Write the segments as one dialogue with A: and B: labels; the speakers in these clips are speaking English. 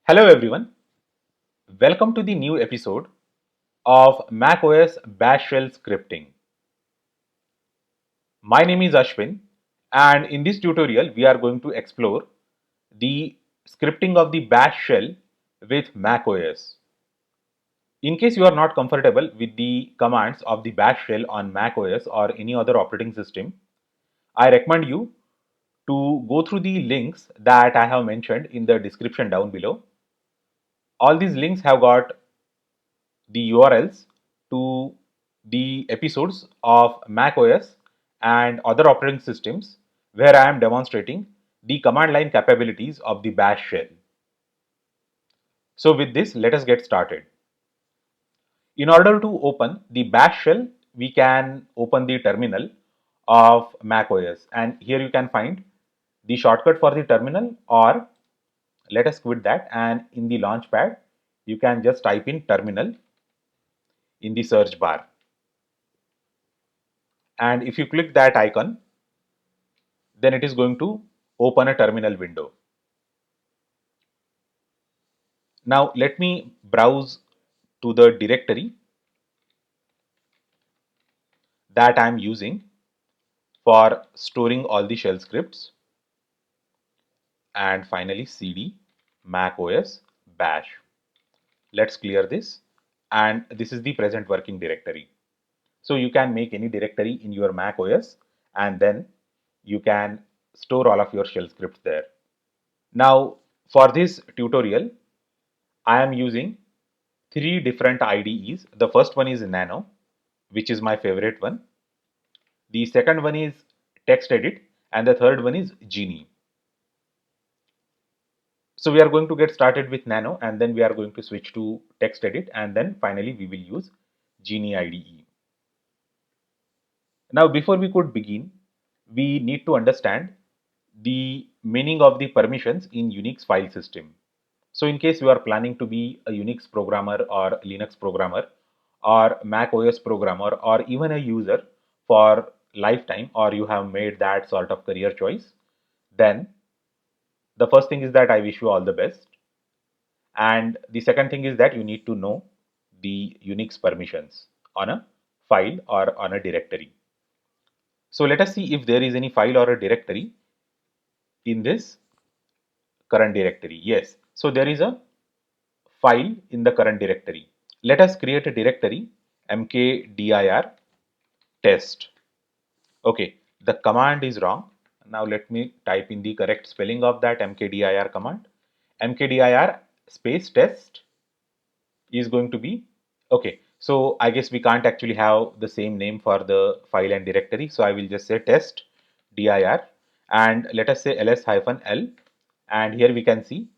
A: Hello everyone, welcome to the new episode of macOS Bash Shell Scripting. My name is Ashwin and in this tutorial we are going to explore the scripting of the Bash shell with macOS. In case you are not comfortable with the commands of the Bash shell on macOS or any other operating system, I recommend you to go through the links that I have mentioned in the description down below. All these links have got the URLs to the episodes of macOS and other operating systems where I am demonstrating the command line capabilities of the Bash shell. So with this, let us get started. In order to open the Bash shell, we can open the terminal of macOS, and here you can find the shortcut for the terminal, or let us quit that, and in the launchpad you can just type in terminal in the search bar. And if you click that icon, then it is going to open a terminal window. Now let me browse to the directory that I am using for storing all the shell scripts, and finally cd macOS bash. Let's clear this, and this is the present working directory. So you can make any directory in your macOS and then you can store all of your shell scripts there. Now for this tutorial I am using three different IDEs. The first one is Nano, which is my favorite one. The second one is TextEdit, and the third one is Genie. So we are going to get started with Nano, and then we are going to switch to TextEdit, and then finally we will use Genie IDE. Now before we could begin, we need to understand the meaning of the permissions in Unix file system. So in case you are planning to be a Unix programmer or Linux programmer or Mac OS programmer or even a user for lifetime, or you have made that sort of career choice, then the first thing is that I wish you all the best. And the second thing is that you need to know the Unix permissions on a file or on a directory. So let us see if there is any file or a directory in this current directory. Yes, so there is a file in the current directory. Let us create a directory mkdir test. Okay, the command is wrong. Now let me type in the correct spelling of that mkdir command. Mkdir space test is going to be okay. So I guess we can't actually have the same name for the file and directory. So I will just say test dir, and let us say ls-l, and here we can see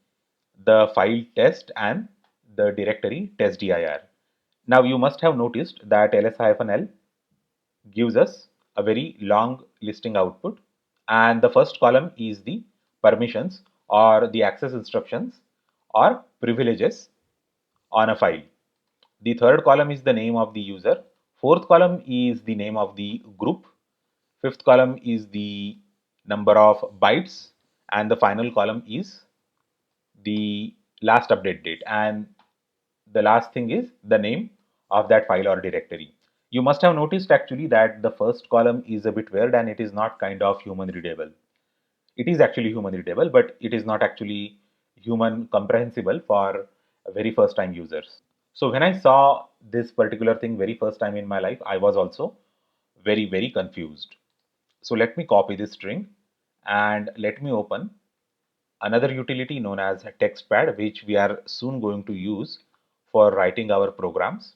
A: the file test and the directory testdir. Now you must have noticed that ls-l gives us a very long listing output, and the first column is the permissions or the access instructions or privileges on a file. The third column is the name of the user. Fourth column is the name of the group. Fifth column is the number of bytes, and the final column is the last update date, and the last thing is the name of that file or directory. You must have noticed actually that the first column is a bit weird and it is not kind of human readable. It is actually human readable, but it is not actually human comprehensible for very first time users. So when I saw this particular thing very first time in my life, I was also very confused. So let me copy this string and let me open another utility known as TextPad, which we are soon going to use for writing our programs.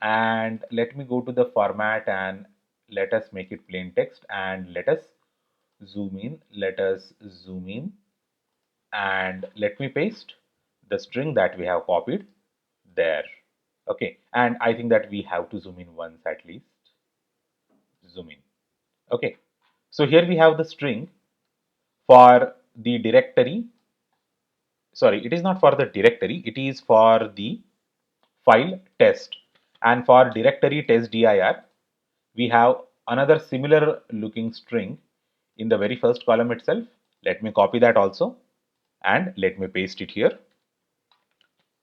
A: And let me go to the format and let us make it plain text, and let us zoom in, and let me paste the string that we have copied there. Okay, and I think that we have to zoom in once at least. Zoom in. Okay, so here we have the string for the directory. Sorry, it is not for the directory, it is for the file test. And for directory testdir, we have another similar looking string in the very first column itself. Let me copy that also and let me paste it here.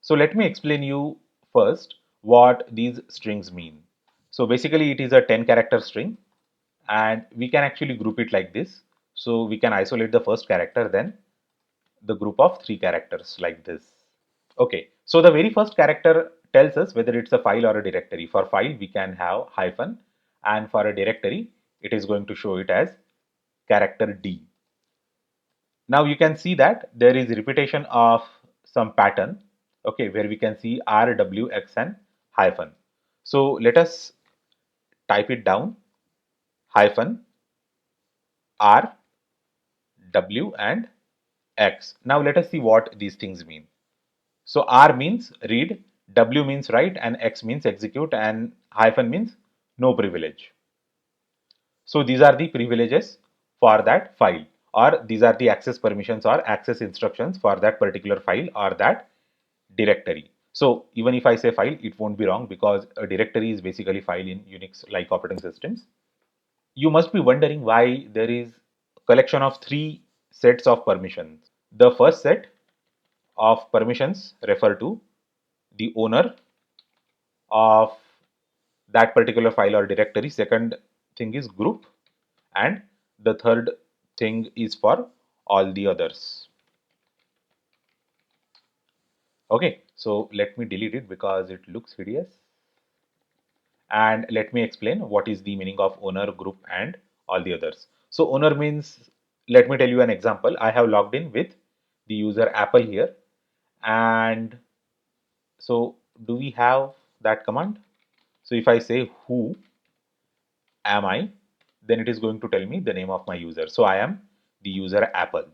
A: So let me explain you first what these strings mean. So basically it is a 10-character string and we can actually group it like this. So we can isolate the first character, then the group of 3 characters like this. Okay, so the very first character tells us whether it's a file or a directory. For file, we can have hyphen, and for a directory, it is going to show it as character D. Now you can see that there is repetition of some pattern, okay, where we can see R, W, X and hyphen. So let us type it down, hyphen, R, W and X. Now let us see what these things mean. So R means read, W means write and X means execute and hyphen means no privilege. So these are the privileges for that file, or these are the access permissions or access instructions for that particular file or that directory. So even if I say file, it won't be wrong because a directory is basically file in Unix like operating systems. You must be wondering why there is a collection of 3 sets of permissions. The first set of permissions refer to the owner of that particular file or directory. Second thing is group, and the third thing is for all the others. Okay, so let me delete it because it looks hideous, and let me explain what is the meaning of owner, group and all the others. So owner means, let me tell you an example. I have logged in with the user Apple here, and so do we have that command? So if I say who am I, then it is going to tell me the name of my user. So I am the user Apple.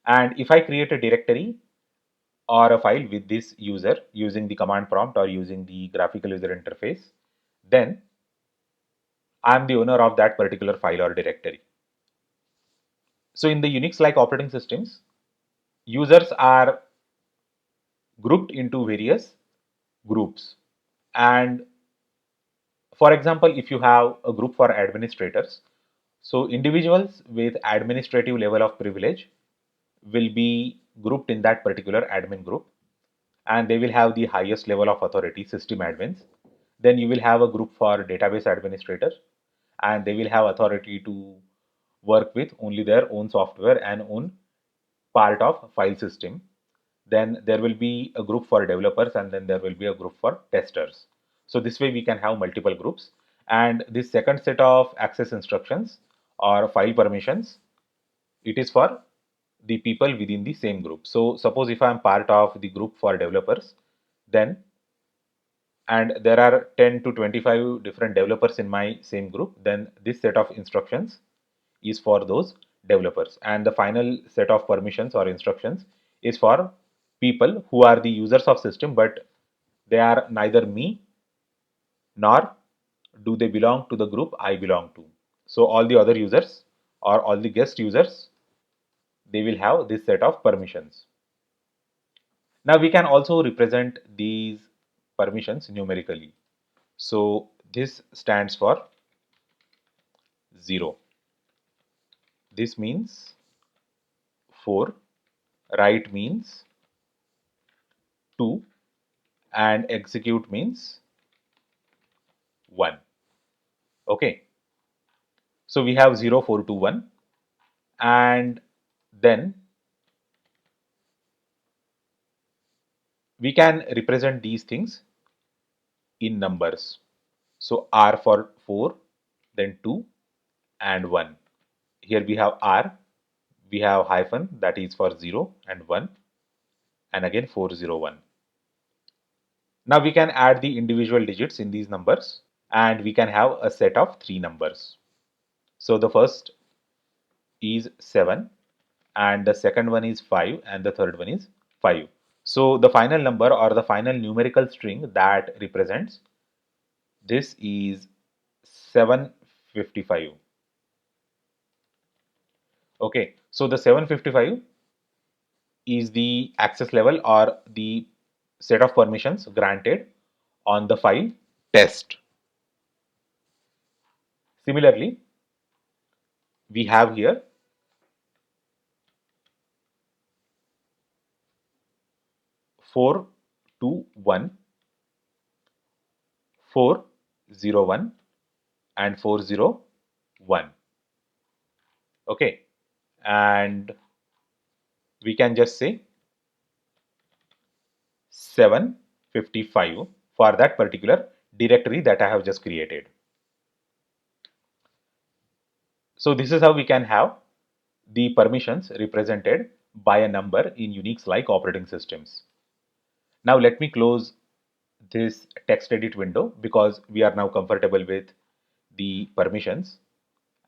A: And if I create a directory or a file with this user using the command prompt or using the graphical user interface, then I am the owner of that particular file or directory. So in the Unix like operating systems, users are grouped into various groups. And for example, if you have a group for administrators, so individuals with administrative level of privilege will be grouped in that particular admin group, and they will have the highest level of authority, system admins. Then you will have a group for database administrator, and they will have authority to work with only their own software and own part of file system. Then there will be a group for developers, and then there will be a group for testers. So this way we can have multiple groups. And this second set of access instructions or file permissions, it is for the people within the same group. So suppose if I am part of the group for developers, then, and there are 10 to 25 different developers in my same group, then this set of instructions is for those developers, and the final set of permissions or instructions is for people who are the users of system, but they are neither me nor do they belong to the group I belong to. So all the other users or all the guest users, they will have this set of permissions. Now we can also represent these permissions numerically. So this stands for 0. This means 4. Write means 2. And execute means 1. Okay. So we have 0, 4, 2, 1. And then we can represent these things in numbers. So R for 4, then 2 and 1. Here we have R, we have hyphen that is for 0 and 1, and again 401. Now we can add the individual digits in these numbers, and we can have a set of 3 numbers. So the first is 7, and the second one is 5, and the third one is 5. So the final number or the final numerical string that represents this is 755. Okay, so the 755 is the access level or the set of permissions granted on the file test. Similarly, we have here 4 421, 401 and 401. Okay, and we can just say 755 for that particular directory that I have just created. So this is how we can have the permissions represented by a number in Unix-like operating systems. Now let me close this text edit window because we are now comfortable with the permissions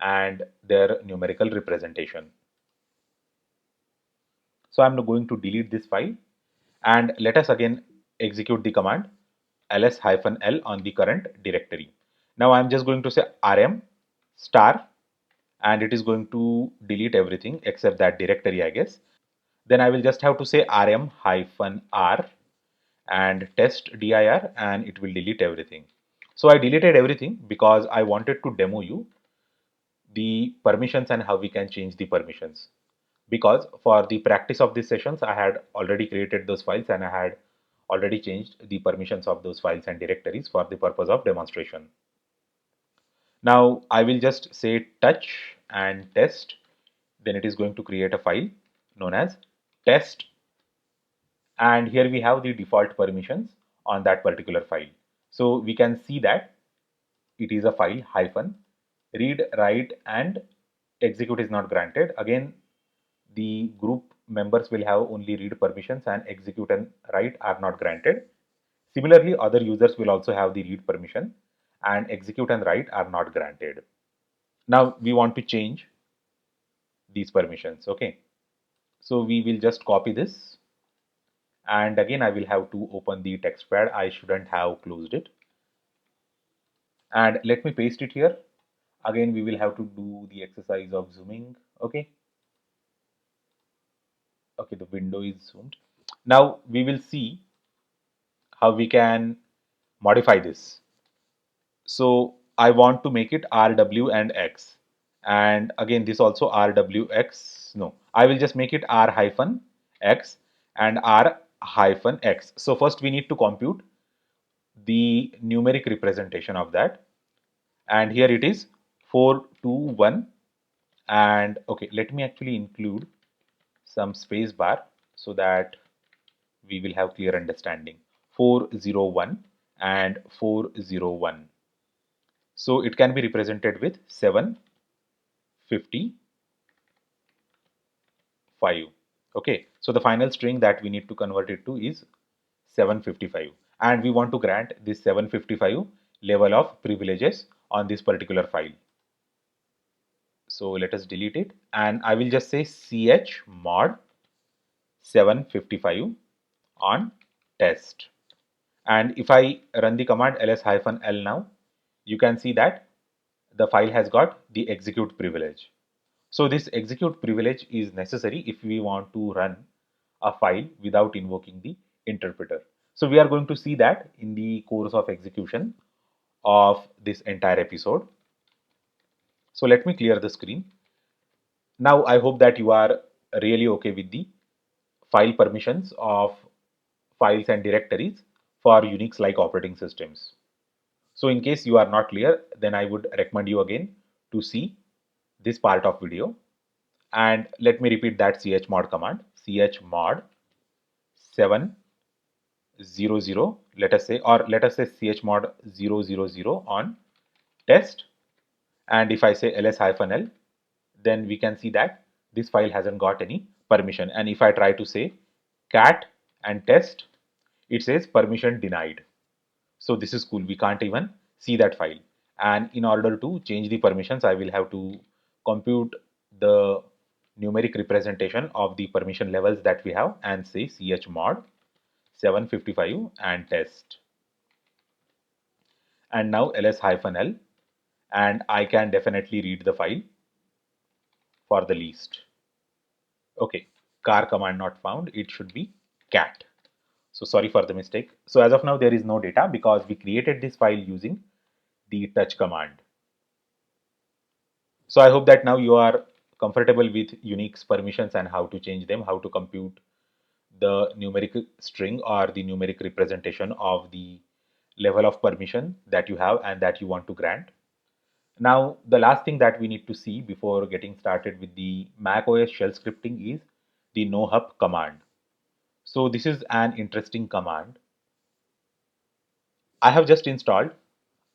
A: and their numerical representation. So I'm going to delete this file and let us again execute the command ls-l on the current directory. Now I'm just going to say rm star and it is going to delete everything except that directory, I guess. Then I will just have to say rm-r and test dir and it will delete everything. So I deleted everything because I wanted to demo you the permissions and how we can change the permissions. Because for the practice of these sessions, I had already created those files and I had already changed the permissions of those files and directories for the purpose of demonstration. Now I will just say touch and test, then it is going to create a file known as test, and here we have the default permissions on that particular file. So we can see that it is a file hyphen read, write and execute is not granted. Again, the group members will have only read permissions and execute and write are not granted. Similarly, other users will also have the read permission and execute and write are not granted. Now we want to change these permissions. Okay, so we will just copy this and again I will have to open the text pad. I shouldn't have closed it, and let me paste it here. Again we will have to do the exercise of zooming. Okay, the window is zoomed. Now we will see how we can modify this. So I want to make it RW and X, and again this also RWX. No, I will just make it R hyphen X and R hyphen X. So first we need to compute the numeric representation of that, and here it is 421. And okay, let me actually include some space bar so that we will have clear understanding. 401 and 401. So it can be represented with 755. Okay, so the final string that we need to convert it to is 755, and we want to grant this 755 level of privileges on this particular file. So let us delete it and I will just say chmod 755 on test. And if I run the command ls-l now, you can see that the file has got the execute privilege. So this execute privilege is necessary if we want to run a file without invoking the interpreter. So we are going to see that in the course of execution of this entire episode. So let me clear the screen. Now I hope that you are really okay with the file permissions of files and directories for Unix-like operating systems. So in case you are not clear, then I would recommend you again to see this part of video. And let me repeat that chmod command, chmod 700, let us say, or let us say chmod 000 on test. And if I say ls-l, then we can see that this file hasn't got any permission. And if I try to say cat and test, it says permission denied. So this is cool. We can't even see that file. And in order to change the permissions, I will have to compute the numeric representation of the permission levels that we have and say chmod 755 and test. And now ls-l, and I can definitely read the file for the least. Okay, car command not found. It should be cat. So sorry for the mistake. So as of now, there is no data because we created this file using the touch command. So I hope that now you are comfortable with Unix permissions and how to change them, how to compute the numeric string or the numeric representation of the level of permission that you have and that you want to grant. Now, the last thing that we need to see before getting started with the macOS shell scripting is the nohup command. So this is an interesting command. I have just installed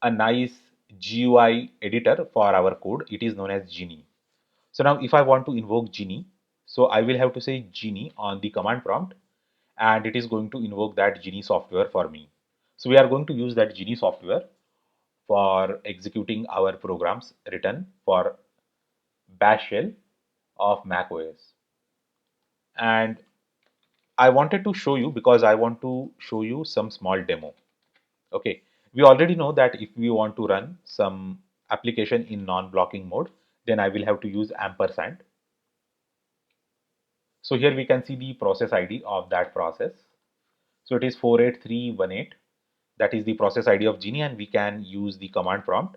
A: a nice GUI editor for our code. It is known as Genie. So now if I want to invoke Genie, so I will have to say Genie on the command prompt, and it is going to invoke that Genie software for me. So we are going to use that Genie software for executing our programs written for Bash shell of macOS. And I wanted to show you because I want to show you some small demo. Okay, we already know that if we want to run some application in non-blocking mode, then I will have to use ampersand. So here we can see the process ID of that process. So it is 48318. That is the process ID of Genie, and we can use the command prompt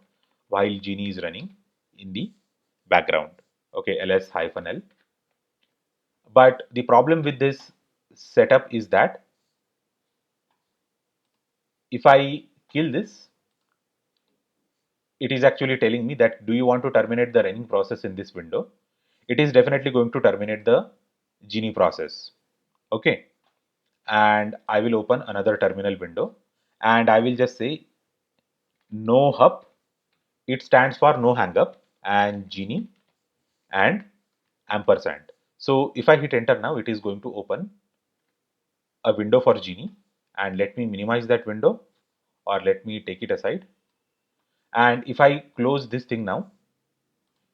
A: while Genie is running in the background. Okay, ls-l. But the problem with this setup is that if I kill this, it is actually telling me that do you want to terminate the running process in this window? It is definitely going to terminate the Genie process. Okay, and I will open another terminal window and I will just say no hub. It stands for no hang up and Genie and ampersand. So if I hit enter now, it is going to open a window for Genie, and let me minimize that window or let me take it aside. And if I close this thing now,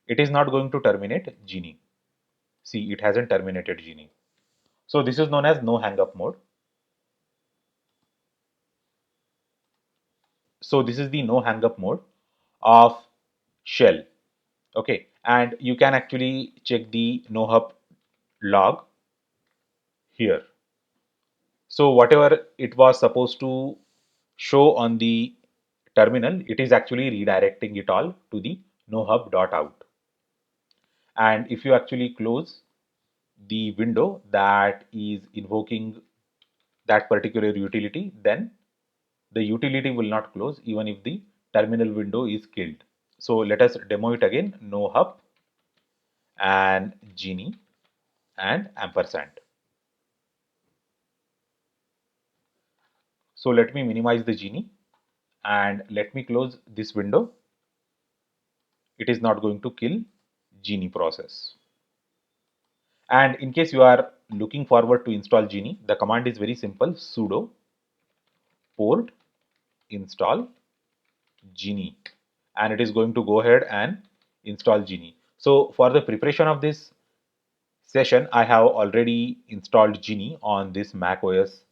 A: it is not going to terminate Genie. See, it hasn't terminated Genie. So this is known as no hang up mode. So this is the no hang up mode of shell. Okay, and you can actually check the no hub log here. So whatever it was supposed to show on the terminal, it is actually redirecting it all to the nohub.out. And if you actually close the window that is invoking that particular utility, then the utility will not close even if the terminal window is killed. So let us demo it again. Nohub and Genie and ampersand. So let me minimize the Genie and let me close this window. It is not going to kill Genie process. And in case you are looking forward to install Genie, the command is very simple: sudo port install Genie, and it is going to go ahead and install Genie. So for the preparation of this session, I have already installed Genie on this Mac OS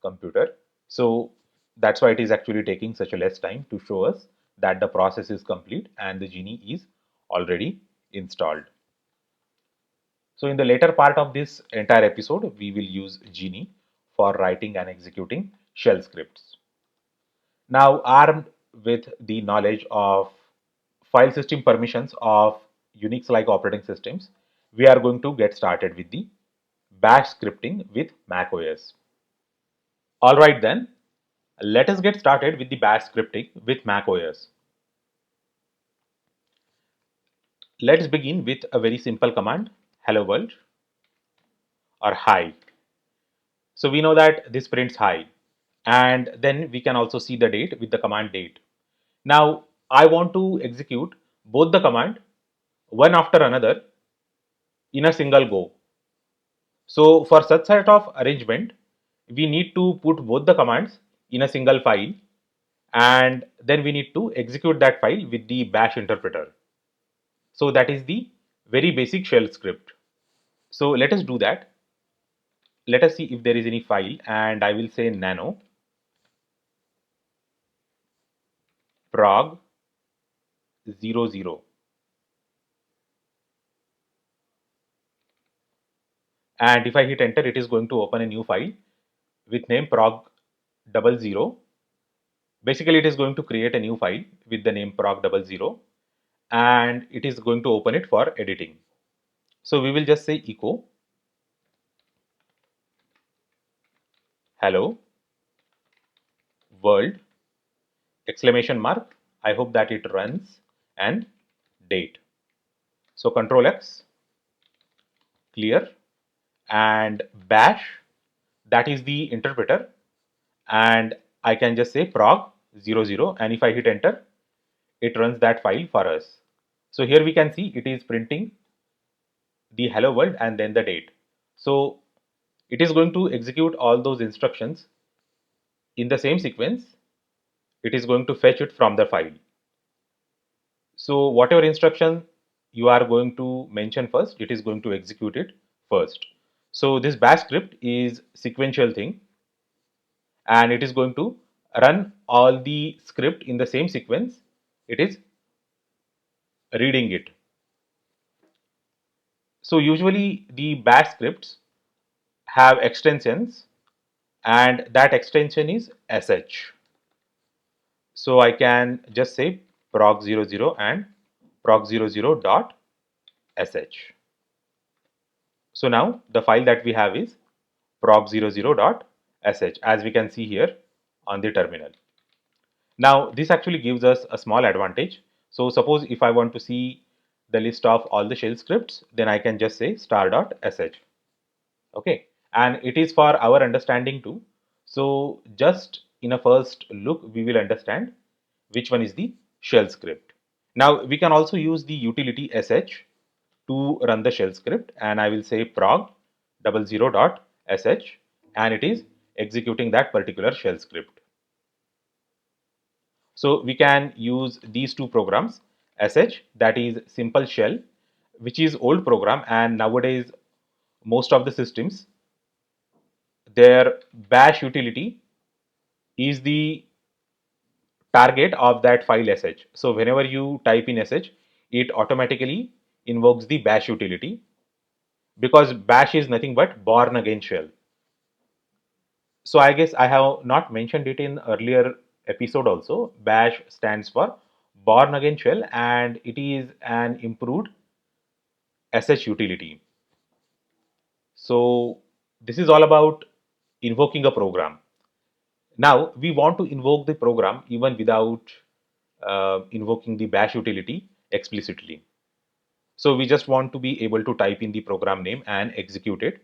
A: computer. So that's why it is actually taking such a less time to show us that the process is complete and the Genie is already installed. So in the later part of this entire episode, we will use Genie for writing and executing shell scripts. Now, armed with the knowledge of file system permissions of Unix-like operating systems, we are going to get started with the bash scripting with Mac OS. Alright then, let us get started with the bash scripting with Mac OS. Let's begin with a very simple command, hello world or hi. So we know that this prints hi, and then we can also see the date with the command date. Now I want to execute both the command one after another in a single go. So for such sort of arrangement, we need to put both the commands in a single file, and then we need to execute that file with the bash interpreter. So that is the very basic shell script. So let us do that. Let us see if there is any file, and I will say nano prog 00, and if I hit enter, it is going to open a new file with name prog 00. Basically, it is going to create a new file with the name prog 00, and it is going to open it for editing. So we will just say echo hello world exclamation mark. I hope that it runs, and date. So control X, clear, and bash, that is the interpreter, and I can just say prog 00, and if I hit enter, it runs that file for us. So here we can see it is printing the hello world and then the date. So it is going to execute all those instructions in the same sequence. It is going to fetch it from the file. So whatever instruction you are going to mention first, it is going to execute it first. So this bash script is sequential thing, and it is going to run all the script in the same sequence. It is reading it. So usually the bash scripts have extensions, and that extension is sh. So I can just say prog00 and prog00 dot sh. So now the file that we have is prog00 dot sh, as we can see here on the terminal. Now this actually gives us a small advantage. So suppose if I want to see the list of all the shell scripts, then I can just say star.sh. Okay, and it is for our understanding too. So just in a first look, we will understand which one is the shell script. Now we can also use the utility sh to run the shell script, and I will say prog 00 dot sh, and it is executing that particular shell script. So we can use these two programs, sh, that is simple shell, which is old program, and nowadays most of the systems, their bash utility is the target of that file sh. So whenever you type in sh, it automatically invokes the bash utility, because bash is nothing but born again shell. So I guess I have not mentioned it in earlier episode also. Bash stands for born again shell, and it is an improved sh utility. So this is all about invoking a program. Now we want to invoke the program even without invoking the bash utility explicitly. So we just want to be able to type in the program name and execute it,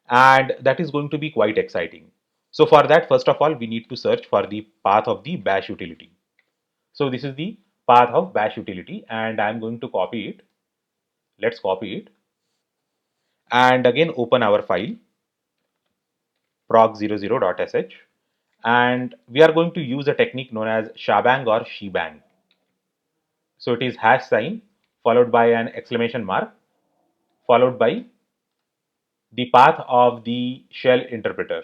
A: and that is going to be quite exciting. So for that, first of all, we need to search for the path of the bash utility. So this is the path of bash utility, and I'm going to copy it. Let's copy it, and again open our file prog00.sh, and we are going to use a technique known as shabang or shebang. So it is hash sign followed by an exclamation mark followed by the path of the shell interpreter.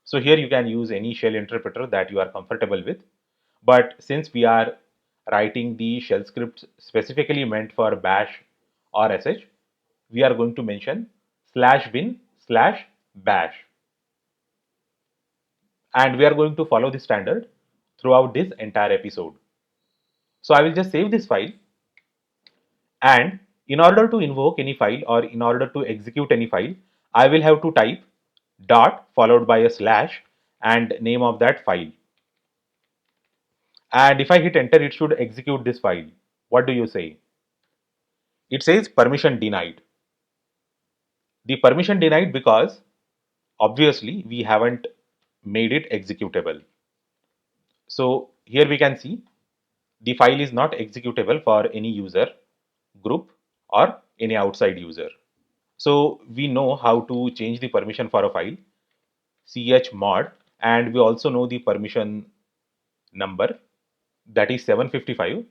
A: So here you can use any shell interpreter that you are comfortable with, but since we are writing the shell scripts specifically meant for bash or sh, we are going to mention /bin/bash, and we are going to follow the standard throughout this entire episode. So I will just save this file, and in order to invoke any file or in order to execute any file, I will have to type dot followed by a slash and name of that file. And if I hit enter, it should execute this file. What do you say? It says permission denied. The permission denied because obviously we haven't made it executable. So here we can see the file is not executable for any user, group, or any outside user. So we know how to change the permission for a file, chmod, and we also know the permission number, that is 755.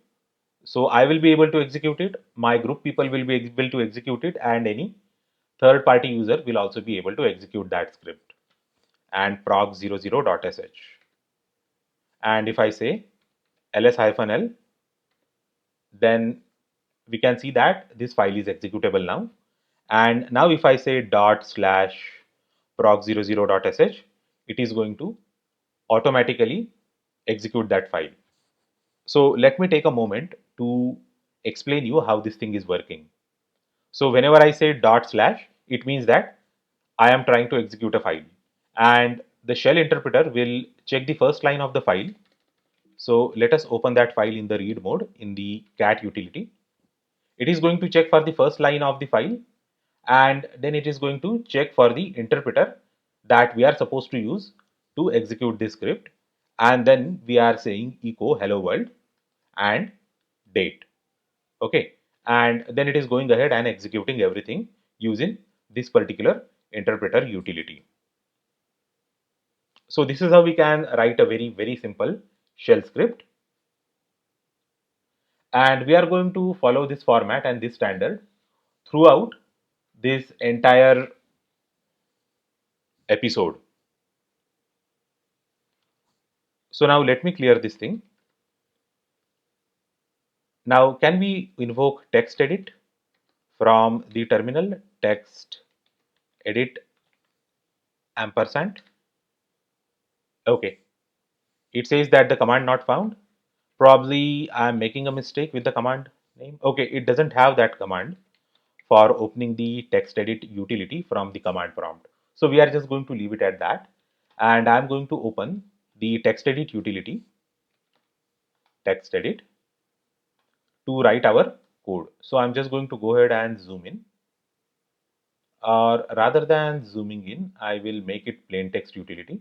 A: So I will be able to execute it, my group people will be able to execute it, and any third party user will also be able to execute that script, and prog00.sh. And if I say ls-l, then we can see that this file is executable now. And now if I say ./prog00.sh, it is going to automatically execute that file. So let me take a moment to explain you how this thing is working. So whenever I say ./, it means that I am trying to execute a file, and the shell interpreter will check the first line of the file. So let us open that file in the read mode in the cat utility. It is going to check for the first line of the file, and then it is going to check for the interpreter that we are supposed to use to execute this script, and then we are saying echo hello world and date. Okay, and then it is going ahead and executing everything using this particular interpreter utility. So this is how we can write a very simple shell script, and we are going to follow this format and this standard throughout this entire episode. So now let me clear this thing. Now can we invoke text edit from the terminal? Text edit ampersand. Okay, it says that the command not found. Probably I'm making a mistake with the command name. Okay, it doesn't have that command for opening the text edit utility from the command prompt. So we are just going to leave it at that, and I'm going to open the text edit utility, text edit, to write our code. So I'm just going to go ahead and zoom in, or rather than zooming in, I will make it plain text utility.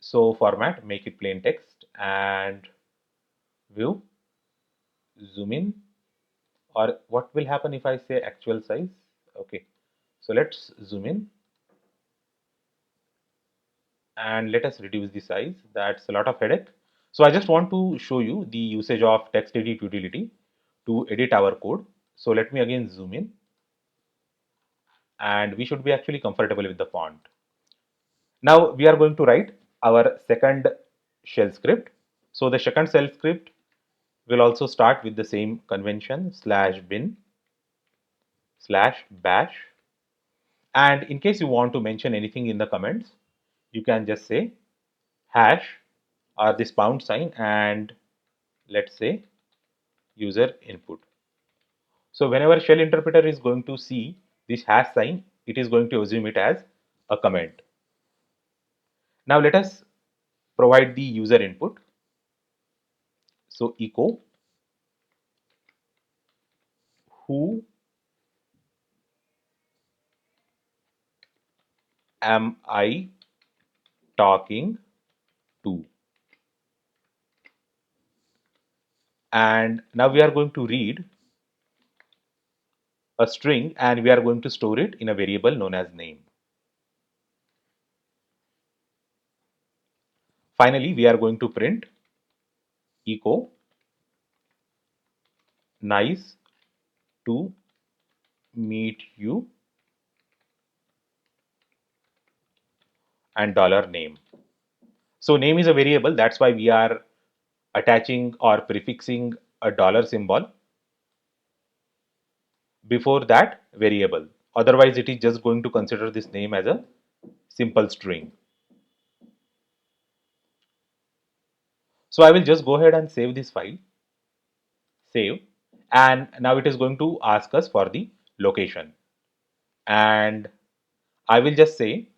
A: So format, make it plain text, and view, zoom in, or what will happen if I say actual size? Okay, so let's zoom in and let us reduce the size. That's a lot of headache. So I just want to show you the usage of text edit utility to edit our code. So let me again zoom in, and we should be actually comfortable with the font. Now we are going to write our second shell script. So the second shell script will also start with the same convention /bin /bash. And in case you want to mention anything in the comments, you can just say hash or this pound sign and let's say user input. So whenever shell interpreter is going to see this hash sign, it is going to assume it as a comment. Now let us provide the user input. So echo who am I talking to? And now we are going to read a string and we are going to store it in a variable known as name. Finally, we are going to print echo nice to meet you and $name. So name is a variable, that's why we are attaching or prefixing a dollar symbol before that variable. Otherwise, it is just going to consider this name as a simple string. So I will just go ahead and save this file, save, and now it is going to ask us for the location. And I will just say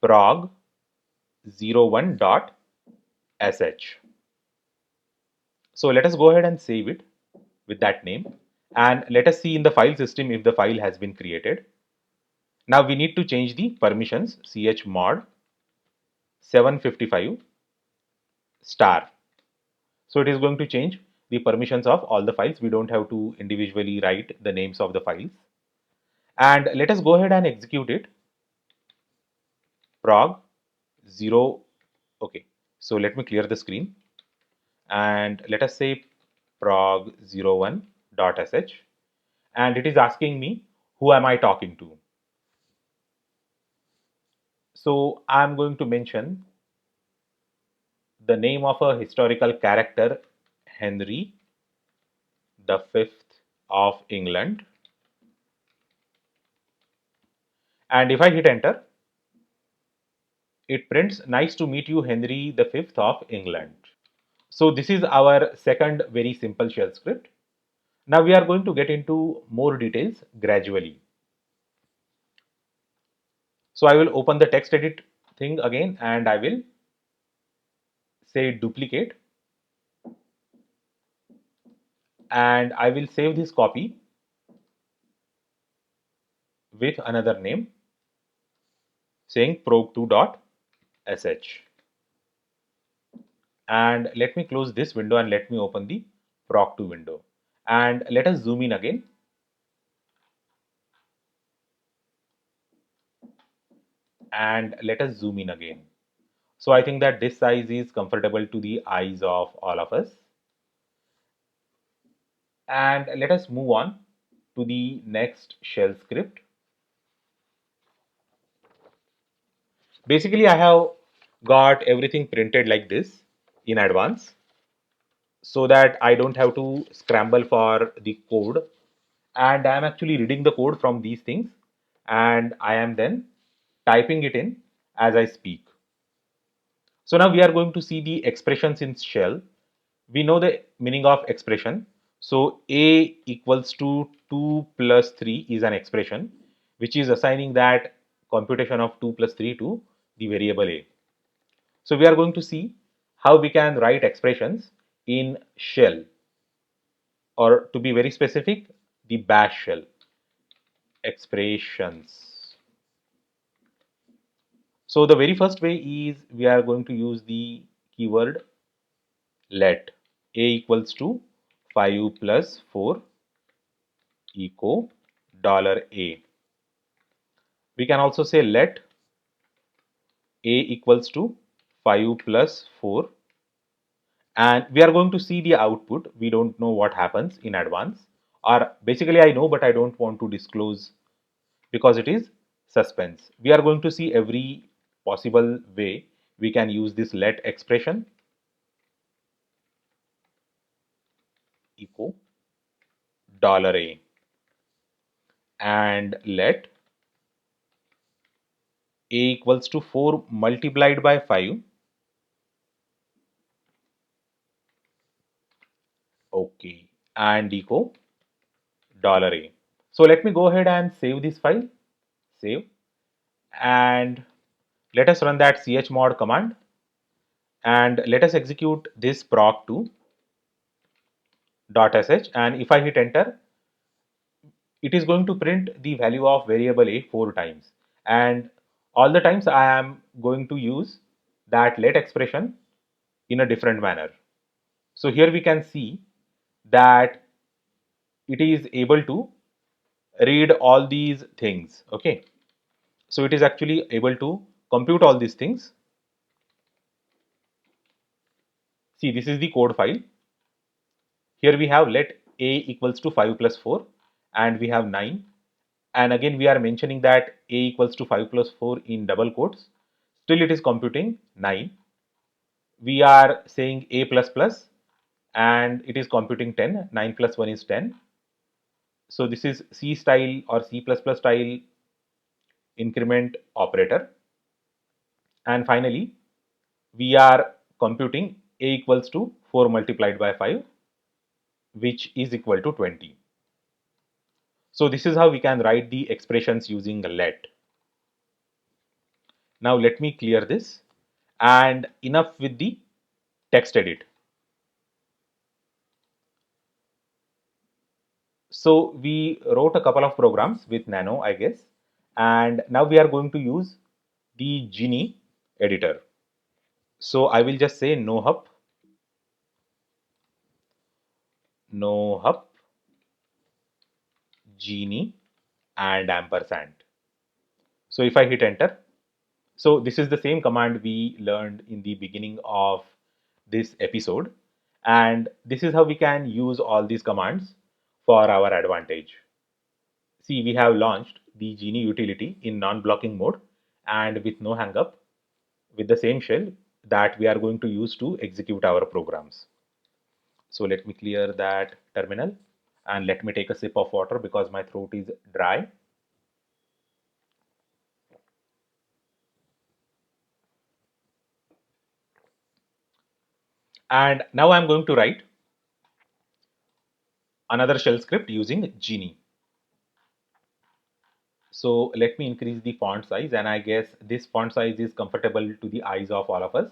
A: prog01.sh. So let us go ahead and save it with that name, and let us see in the file system if the file has been created. Now we need to change the permissions chmod 755 star. So it is going to change the permissions of all the files. We don't have to individually write the names of the files. And let us go ahead and execute it. Prog 0. Okay, so let me clear the screen and let us say prog01.sh, and it is asking me who am I talking to. So I am going to mention the name of a historical character, Henry the Fifth of England, and if I hit enter, it prints nice to meet you Henry the Fifth of England. So this is our second very simple shell script. Now we are going to get into more details gradually. So I will open the text edit thing again and I will say duplicate and I will save this copy with another name saying proc2.sh, and let me close this window and let me open the proc2 window and let us zoom in again and let us zoom in again. So I think that this size is comfortable to the eyes of all of us, and let us move on to the next shell script. Basically I have got everything printed like this in advance so that I don't have to scramble for the code, and I am actually reading the code from these things and I am then typing it in as I speak. So now we are going to see the expressions in shell. We know the meaning of expression. So a equals to 2 plus 3 is an expression which is assigning that computation of 2 plus 3 to the variable a. So we are going to see how we can write expressions in shell, or to be very specific, the bash shell expressions. So the very first way is we are going to use the keyword let a equals to 5 plus 4 echo $a. We can also say let a equals to 5 plus 4, and we are going to see the output. We don't know what happens in advance, or basically I know but I don't want to disclose because it is suspense. We are going to see every possible way we can use this let expression echo $a and let a equals to 4 multiplied by 5. Okay, and echo $a. So let me go ahead and save this file. Save, and let us run that chmod command and let us execute this proc2.sh, and if I hit enter, it is going to print the value of variable a 4 times, and all the times I am going to use that let expression in a different manner. So here we can see that it is able to read all these things. Okay, so it is actually able to compute all these things. See, this is the code file. Here we have let a equals to 5 plus 4 and we have 9, and again we are mentioning that a equals to 5 plus 4 in double quotes. Still it is computing 9. We are saying a plus plus and it is computing 10. 9 plus 1 is 10. So this is C style or C++ style increment operator. And finally we are computing a equals to 4 multiplied by 5, which is equal to 20. So this is how we can write the expressions using let. Now let me clear this, and enough with the text edit. So we wrote a couple of programs with Nano, I guess, and now we are going to use the Genie editor. So I will just say no hup, Genie, and ampersand. So if I hit enter, so this is the same command we learned in the beginning of this episode, and this is how we can use all these commands for our advantage. See, we have launched the Genie utility in non-blocking mode and with no hangup with the same shell that we are going to use to execute our programs. So let me clear that terminal and let me take a sip of water because my throat is dry. And now I'm going to write another shell script using Genie. So let me increase the font size, and I guess this font size is comfortable to the eyes of all of us.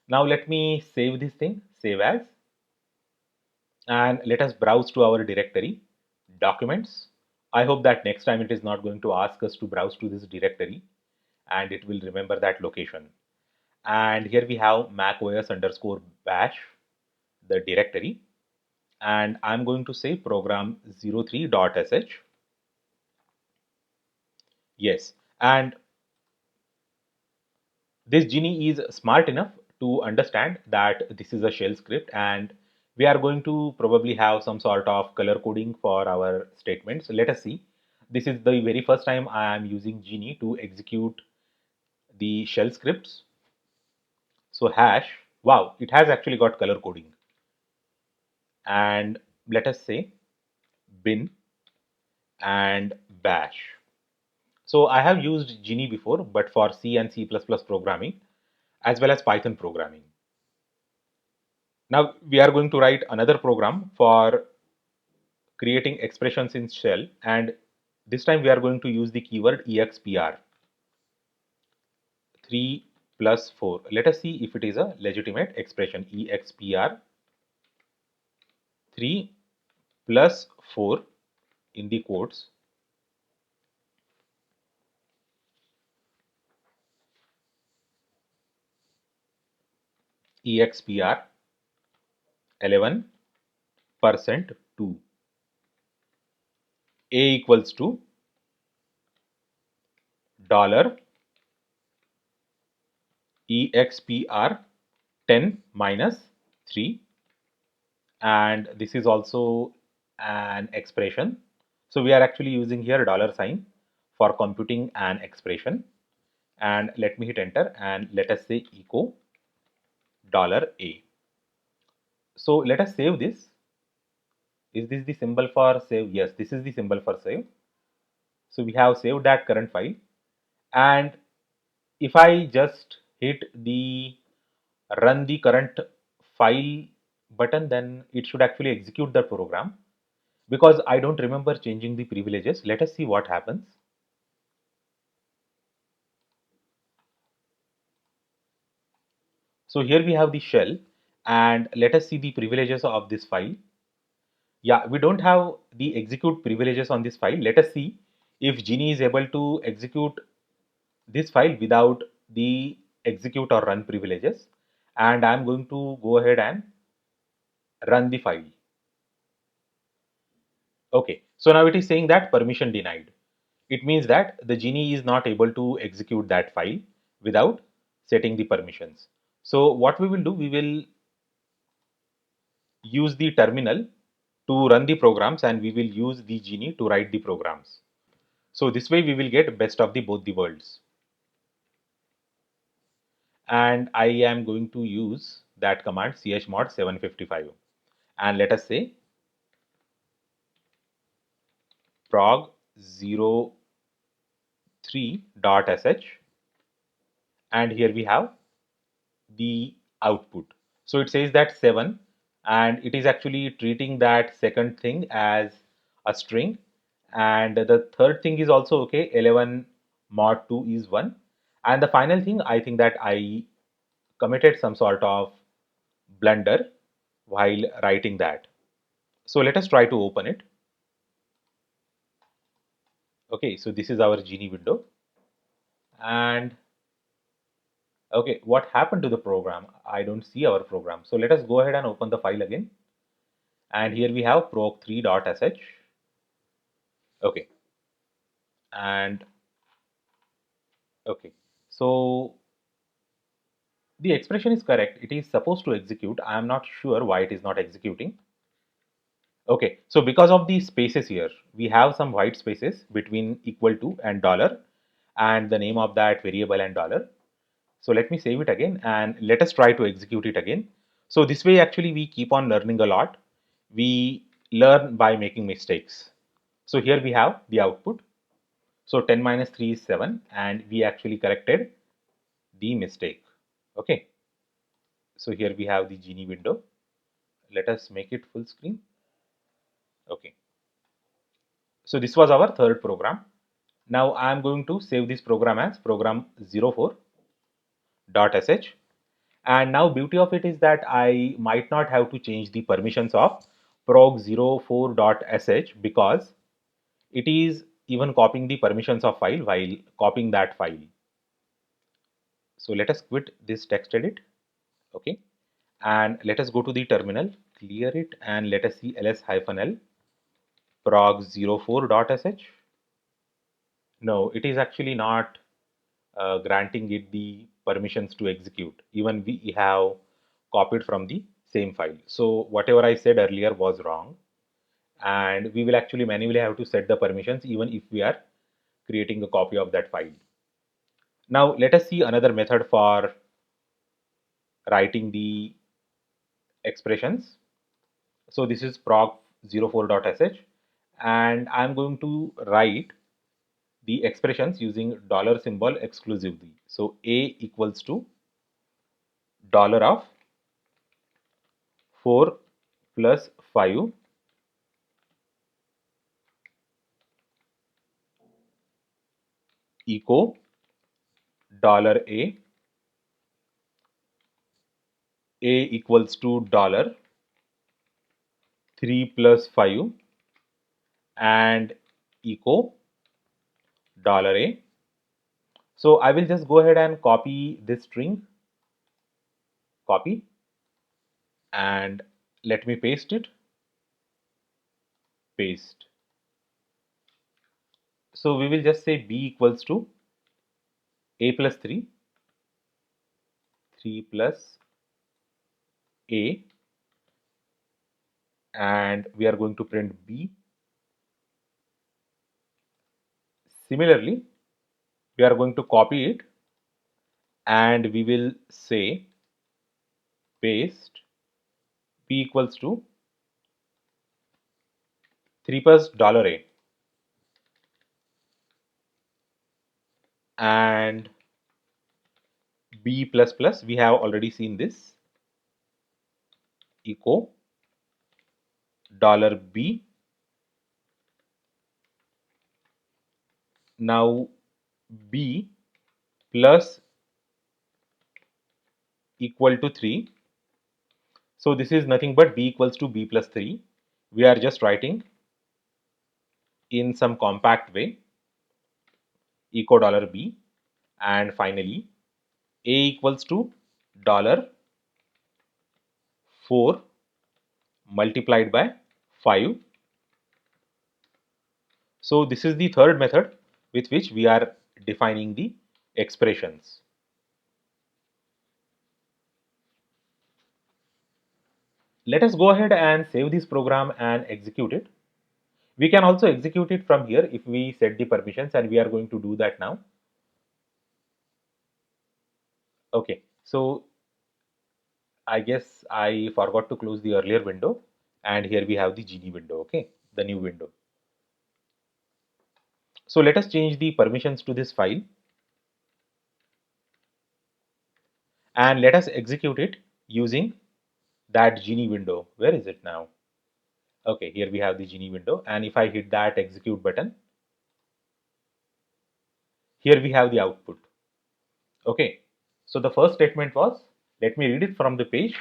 A: Now let me save this thing, save as, and let us browse to our directory, documents. I hope that next time it is not going to ask us to browse to this directory and it will remember that location. And here we have macOS underscore bash, the directory, and I'm going to say program 03.sh. Yes, and this Genie is smart enough to understand that this is a shell script, and we are going to probably have some sort of color coding for our statements. Let us see. This is the very first time I am using Genie to execute the shell scripts. So hash, wow, it has actually got color coding. And let us say bin and bash. So I have used Genie before, but for C and C++ programming, as well as Python programming. Now we are going to write another program for creating expressions in shell, and this time we are going to use the keyword expr. 3 plus 4. Let us see if it is a legitimate expression. Expr 3 plus 4 in the quotes. Expr 11% 2. A equals to dollar expr 10 minus 3, and this is also an expression. So we are actually using here dollar sign for computing an expression, and let me hit enter and let us say echo dollar $a. So let us save this. Is this the symbol for save? Yes, this is the symbol for save. So we have saved that current file, and if I just hit the run the current file button, then it should actually execute the program, because I don't remember changing the privileges. Let us see what happens. So here we have the shell, and let us see the privileges of this file. Yeah, we don't have the execute privileges on this file. Let us see if Genie is able to execute this file without the execute or run privileges. And I'm going to go ahead and run the file. Okay, so now it is saying that permission denied. It means that the Genie is not able to execute that file without setting the permissions. So what we will do, we will use the terminal to run the programs, and we will use the Genie to write the programs. So this way we will get best of the both the worlds. And I am going to use that command chmod 755, and let us say prog 03.sh, and here we have the output. So it says that 7, and it is actually treating that second thing as a string, and the third thing is also okay. 11 mod 2 is 1, and the final thing, I think that I committed some sort of blunder while writing that. So let us try to open it. Okay, so this is our Genie window, and okay, what happened to the program? I don't see our program. So let us go ahead and open the file again. And here we have prog3.sh. Okay, and okay, so the expression is correct. It is supposed to execute. I am not sure why it is not executing. Okay, so because of the spaces here, we have some white spaces between equal to and dollar, and the name of that variable and dollar. So let me save it again and let us try to execute it again. So this way actually we keep on learning a lot. We learn by making mistakes. So here we have the output. So 10 minus 3 is 7, and we actually corrected the mistake. Okay. So here we have the Genie window. Let us make it full screen. Okay. So this was our third program. Now I am going to save this program as program 04.sh. And now beauty of it is that I might not have to change the permissions of prog04.sh because it is even copying the permissions of file while copying that file. So let us quit this text edit. Okay. And let us go to the terminal, clear it, and let us see ls-l prog04.sh. No, it is actually not granting it the permissions to execute. Even we have copied from the same file. So whatever I said earlier was wrong, and we will actually manually have to set the permissions even if we are creating a copy of that file. Now let us see another method for writing the expressions. So this is prog04.sh, and I am going to write the expressions using dollar symbol exclusively. So a equals to dollar of 4 plus 5 echo dollar a equals to dollar 3 plus 5 and echo dollar a. So I will just go ahead and copy this string, copy, and let me paste it, paste. So we will just say b equals to a plus 3, 3 plus a, and we are going to print b. Similarly, we are going to copy it and we will say paste b equals to 3 plus dollar a, and b plus plus, we have already seen this, echo dollar b. Now b plus equal to 3. So this is nothing but b equals to b plus 3. We are just writing in some compact way, echo dollar b, and finally a equals to dollar 4 multiplied by 5. So this is the third method with which we are defining the expressions. Let us go ahead and save this program and execute it. We can also execute it from here if we set the permissions, and we are going to do that now. Okay, so I guess I forgot to close the earlier window, and here we have the Genie window, okay, the new window. So let us change the permissions to this file and let us execute it using that Genie window. Where is it now? Okay, here we have the Genie window, and if I hit that execute button, here we have the output. Okay, so the first statement was, let me read it from the page,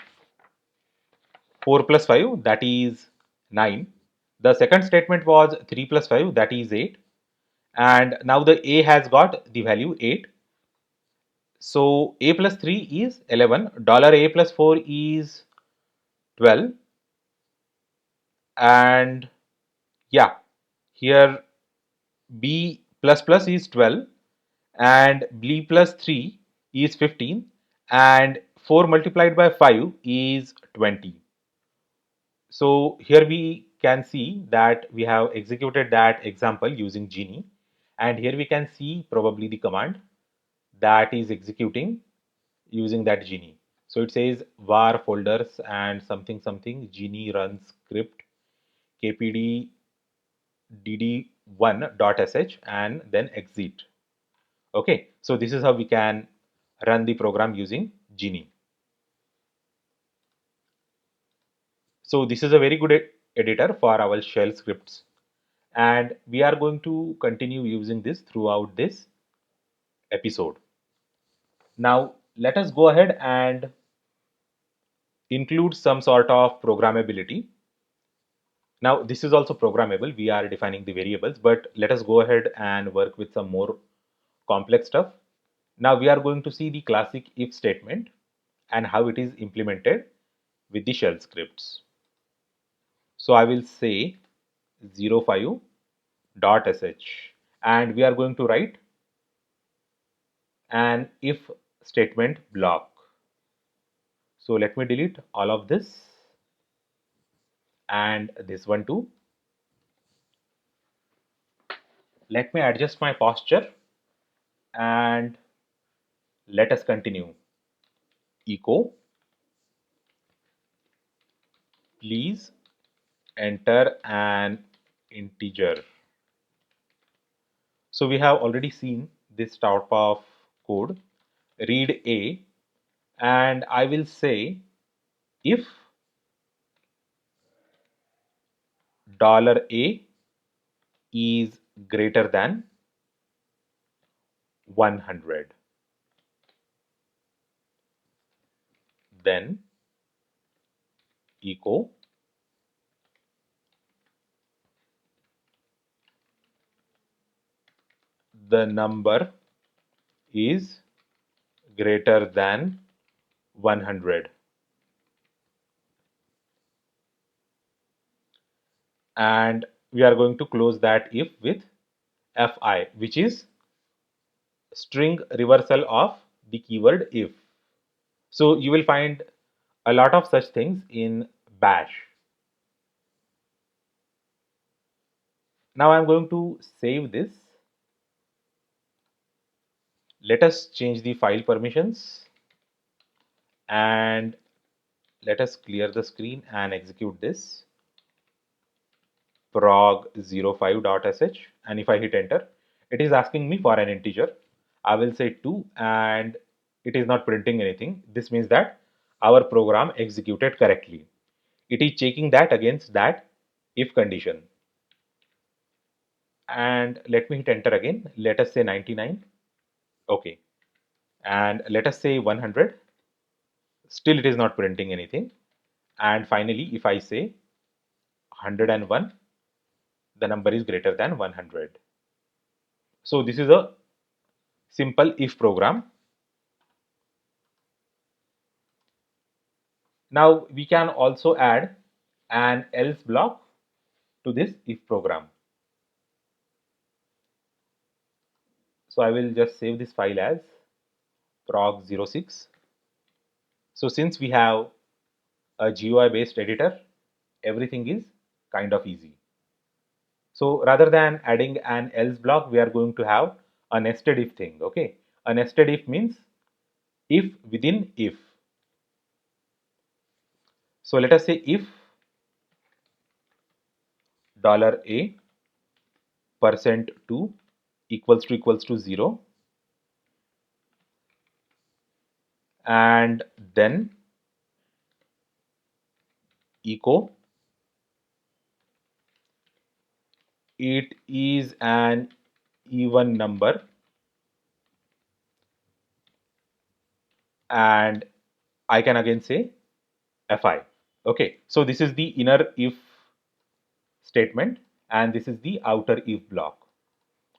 A: 4 plus 5, that is 9. The second statement was 3 plus 5, that is 8. And now the a has got the value 8. So a plus 3 is 11, dollar a plus 4 is 12, and yeah, here b plus plus is 12 and b plus 3 is 15, and 4 multiplied by 5 is 20. So here we can see that we have executed that example using Genie, and here we can see probably the command that is executing using that Genie. So it says var folders and something something Genie runs script kpd dd1.sh and then exit. Okay, so this is how we can run the program using Genie. So this is a very good editor for our shell scripts, and we are going to continue using this throughout this episode. Now let us go ahead and include some sort of programmability. Now this is also programmable, we are defining the variables, but let us go ahead and work with some more complex stuff. Now we are going to see the classic if statement and how it is implemented with the shell scripts. So I will say 05.sh and we are going to write an if statement block. So let me delete all of this and this one too. Let me adjust my posture and let us continue. Echo, please enter an integer. So we have already seen this type of code, read a, and I will say if $a is greater than 100, then echo the number is greater than 100, and we are going to close that if with fi, which is string reversal of the keyword if. So you will find a lot of such things in bash. Now I'm going to save this. Let us change the file permissions and let us clear the screen and execute this prog05.sh, and if I hit enter, it is asking me for an integer. I will say 2 and it is not printing anything. This means that our program executed correctly. It is checking that against that if condition. And let me hit enter again. Let us say 99. Okay. And let us say 100. Still it is not printing anything. And finally, if I say 101, the number is greater than 100. So this is a simple if program. Now we can also add an else block to this if program. So I will just save this file as prog06. So since we have a GUI based editor, everything is kind of easy. So rather than adding an else block, we are going to have a nested if thing. Okay, a nested if means if within if. So let us say if $a %2 equals to 0, and then echo it is an even number, and I can again say fi. Okay, so this is the inner if statement and this is the outer if block.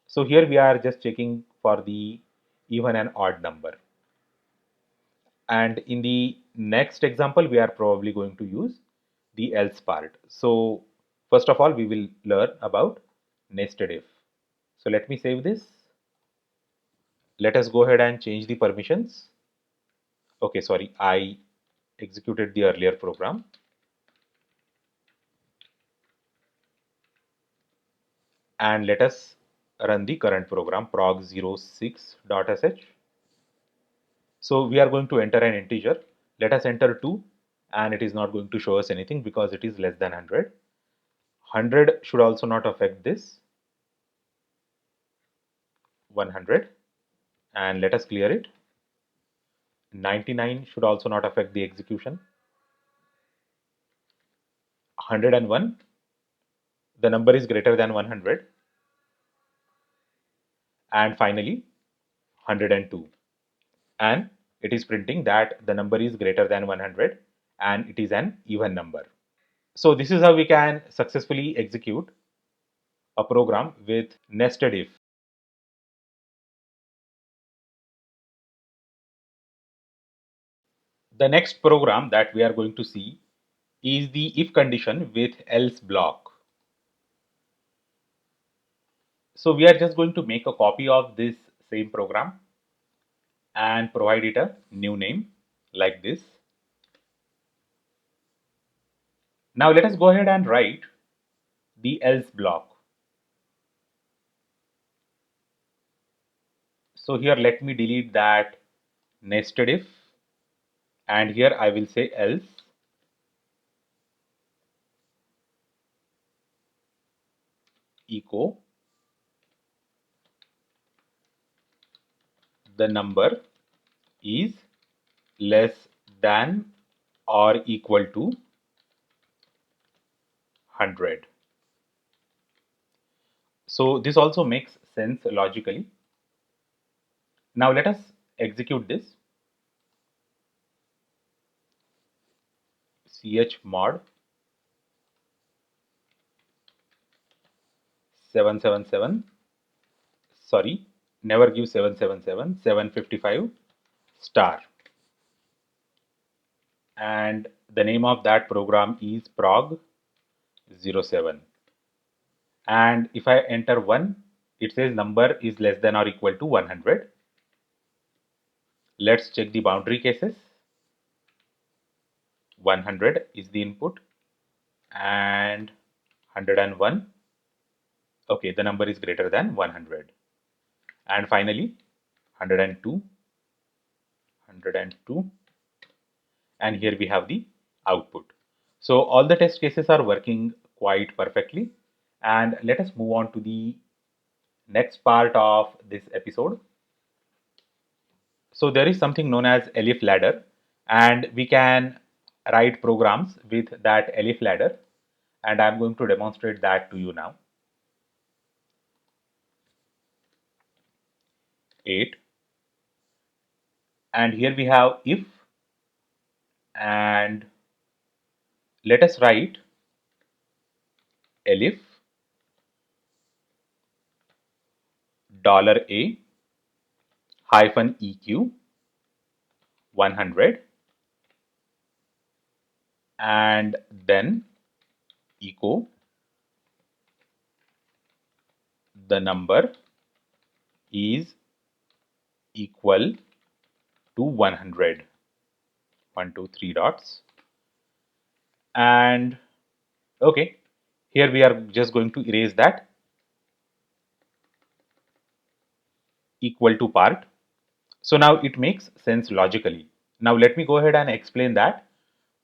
A: So here we are just checking for the even and odd number. And in the next example, we are probably going to use the else part. So first of all, we will learn about nested if. So let me save this. Let us go ahead and change the permissions. Okay, sorry, I executed the earlier program. And let us run the current program prog06.sh. So we are going to enter an integer. Let us enter 2 and it is not going to show us anything because it is less than 100. 100 should also not affect this. 100, and let us clear it. 99 should also not affect the execution. 101, the number is greater than 100, and finally 102, and it is printing that the number is greater than 100 and it is an even number. So this is how we can successfully execute a program with nested if. The next program that we are going to see is the if condition with else block. So we are just going to make a copy of this same program and provide it a new name like this. Now let us go ahead and write the else block. So here let me delete that nested if, and here I will say else echo the number is less than or equal to 100. So this also makes sense logically. Now let us execute this. Chmod 777, sorry, never give 777, 755 star, and the name of that program is prog 07. And if I enter 1, it says number is less than or equal to 100. Let's check the boundary cases. 100 is the input and 101. Okay, the number is greater than 100. And finally 102, 102, and here we have the output. So all the test cases are working quite perfectly, and let us move on to the next part of this episode. So there is something known as elif ladder, and we can write programs with that elif ladder, and I'm going to demonstrate that to you now. 8, and here we have if, and let us write elif $a hyphen eq 100, and then echo the number is equal to 100, 1 2 3 dots, and okay, here we are just going to erase that equal to part. So now it makes sense logically. Now let me go ahead and explain that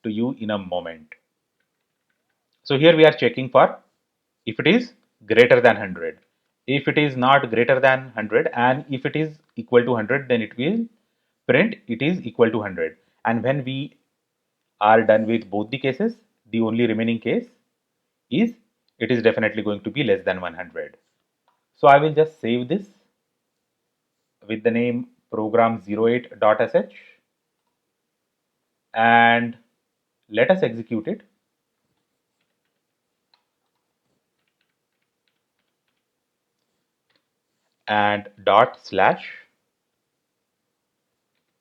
A: to you in a moment. So here we are checking for if it is greater than 100. If it is not greater than 100, and if it is equal to 100, then it will print it is equal to 100. And when we are done with both the cases, the only remaining case is it is definitely going to be less than 100. So I will just save this with the name program08.sh, and let us execute it. And dot slash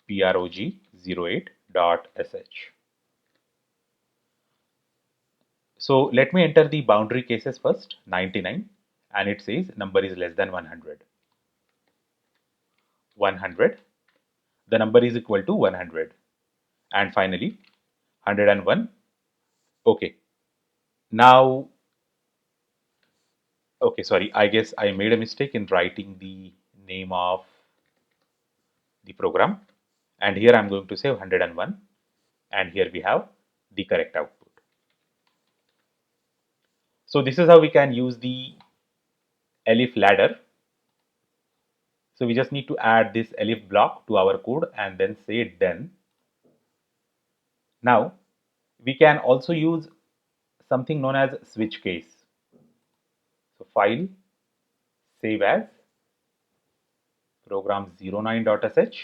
A: prog08.sh. So let me enter the boundary cases first, 99, and it says number is less than 100. 100, the number is equal to 100, and finally 101. Okay, now, okay, sorry, I guess I made a mistake in writing the name of the program, and here I'm going to say 101, and here we have the correct output. So this is how we can use the elif ladder. So we just need to add this elif block to our code and then say done. Now we can also use something known as switch case. file, save as, program09.sh,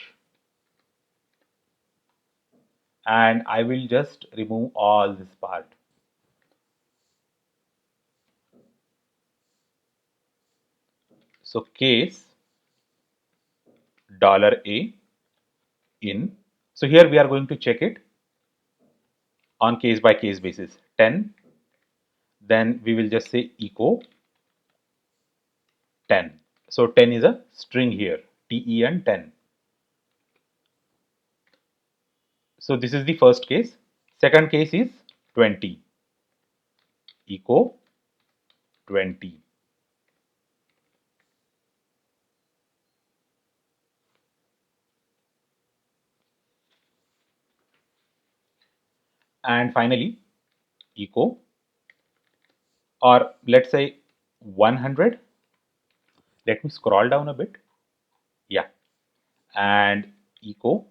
A: and I will just remove all this part. So case $a in. So here we are going to check it on case by case basis. 10, then we will just say echo 10. So 10 is a string here, ten 10. So this is the first case. Second case is 20, echo 20. And finally echo, or let's say 100. Let me scroll down a bit. Yeah, and echo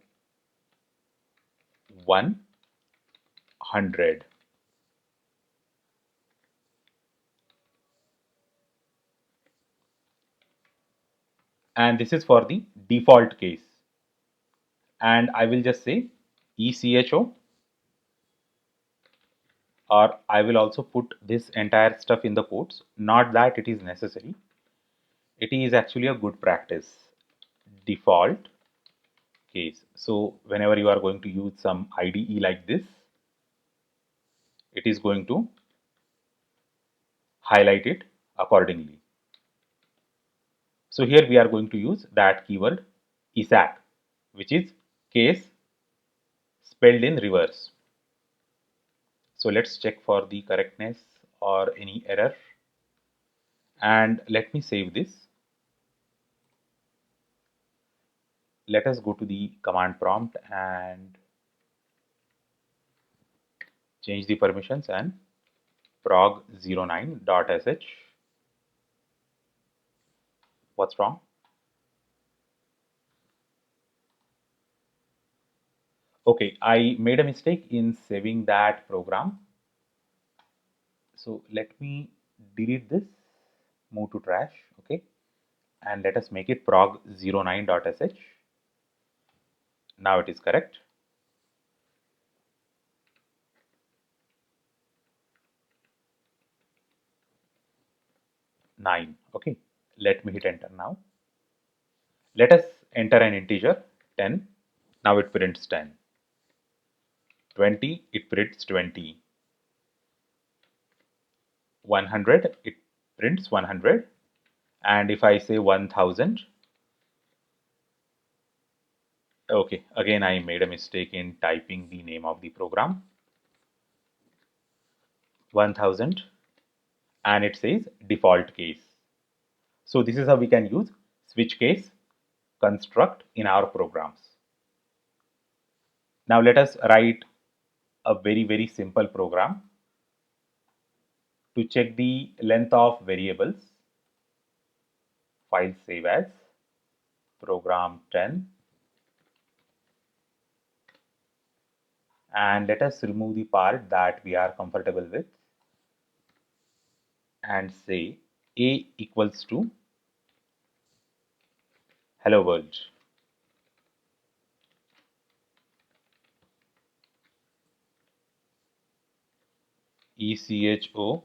A: 100. And this is for the default case. And I will just say ECHO, or I will also put this entire stuff in the quotes. Not that it is necessary. It is actually a good practice. Default case. So whenever you are going to use some IDE like this, it is going to highlight it accordingly. So here we are going to use that keyword ESAC, which is case spelled in reverse. So let's check for the correctness or any error. And let me save this. Let us go to the command prompt and change the permissions and prog09.sh. What's wrong? Okay, I made a mistake in saving that program. So let me delete this, move to trash, okay, and let us make it prog09.sh. Now it is correct. Nine. Okay, let me hit enter now. Let us enter an integer 10. Now it prints 10. 20, it prints 20. 100, it prints 100. And if I say 1000, okay, again I made a mistake in typing the name of the program. 1000, and it says default case. So this is how we can use switch case construct in our programs. Now let us write a very simple program to check the length of variables. File, save as, program 10, and let us remove the part that we are comfortable with and say a equals to hello world. ECHO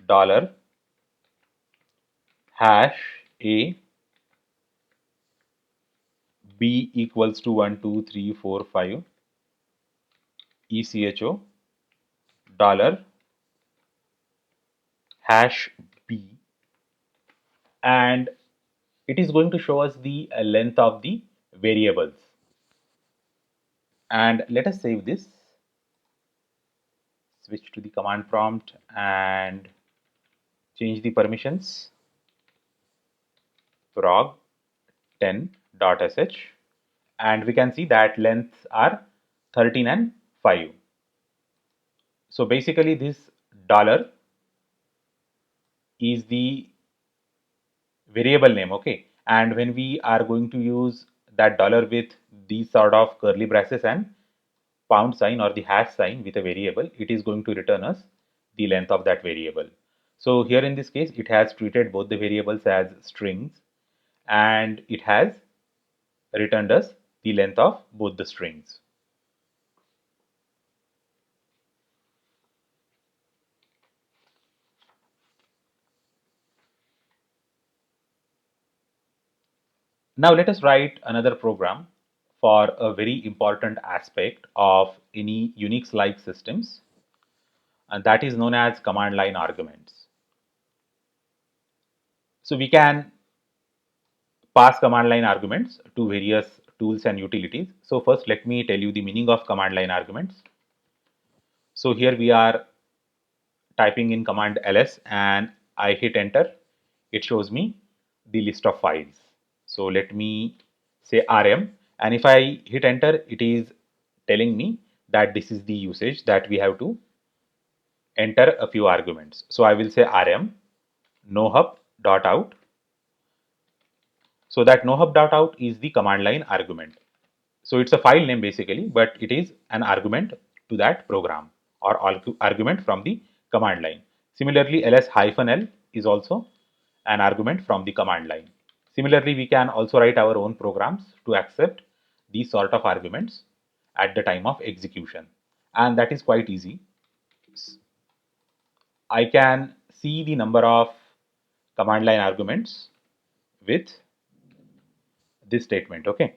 A: dollar hash a b equals to 1 2 3 4 5 ECHO dollar hash b, and it is going to show us the length of the variables. And let us save this, switch to the command prompt and change the permissions, prog 10.sh, and we can see that lengths are 13 and 5. So basically this dollar is the variable name, okay, and when we are going to use that dollar with these sort of curly braces and pound sign or the hash sign with a variable, it is going to return us the length of that variable. So here in this case, it has treated both the variables as strings and it has returned us the length of both the strings. Now let us write another program for a very important aspect of any Unix-like systems, and that is known as command line arguments. So we can pass command line arguments to various tools and utilities. So first let me tell you the meaning of command line arguments. So here we are typing in command ls and I hit enter. It shows me the list of files. So let me say rm, and if I hit enter, it is telling me that this is the usage that we have to enter a few arguments. So I will say rm nohub.out. So that nohub.out is the command line argument. So it's a file name basically, but it is an argument to that program or argument from the command line. Similarly, ls-l is also an argument from the command line. Similarly, we can also write our own programs to accept these sort of arguments at the time of execution. And that is quite easy. I can see the number of command line arguments with this statement, okay?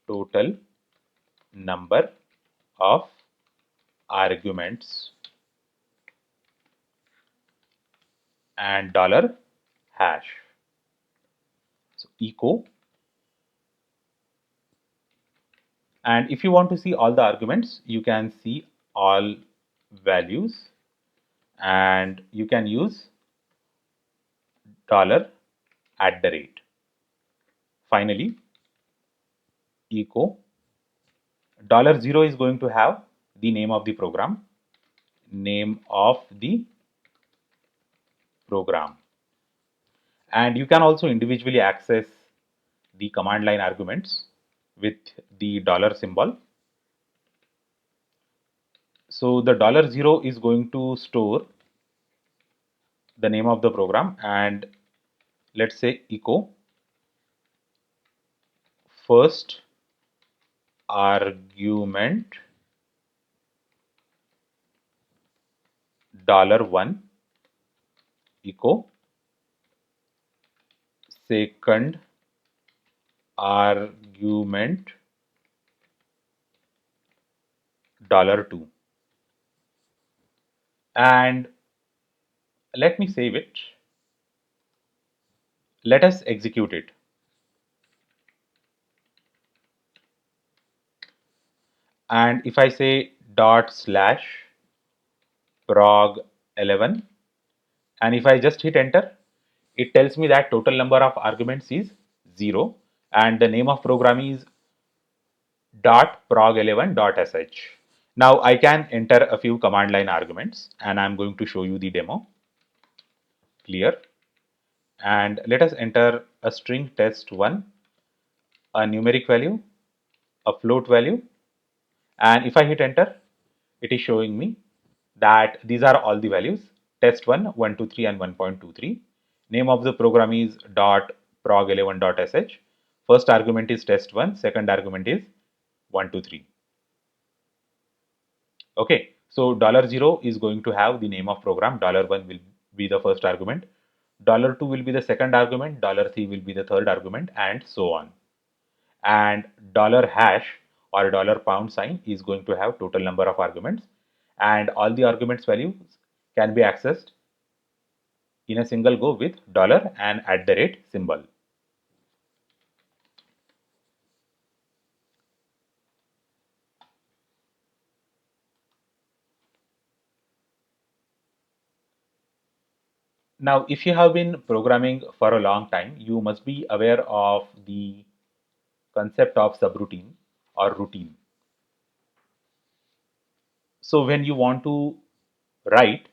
A: Total number of arguments and dollar hash. So echo, and if you want to see all the arguments, you can see all values and you can use dollar at the rate. Finally, echo $0 is going to have the name of the program, and you can also individually access the command line arguments with the dollar symbol. So the $0 is going to store the name of the program, and let's say echo first argument $1, echo second argument $2, and let me save it. Let us execute it. And if I say ./prog11, and if I just hit enter, it tells me that total number of arguments is 0 and the name of program is .prog11.sh. Now I can enter a few command line arguments and I'm going to show you the demo. Clear. And let us enter a string test1, a numeric value, a float value, and if I hit enter, it is showing me that these are all the values: test1, 123 and 1.23. Name of the program is .prog11.sh. First argument is test1, second argument is 123. Okay, so $0 is going to have the name of program, $1 will be the first argument, $2 will be the second argument, $3 will be the third argument, and so on. And $hash or $pound is going to have total number of arguments, and all the arguments values can be accessed in a single go with dollar and at the rate symbol. Now, if you have been programming for a long time, you must be aware of the concept of subroutine or routine. So when you want to write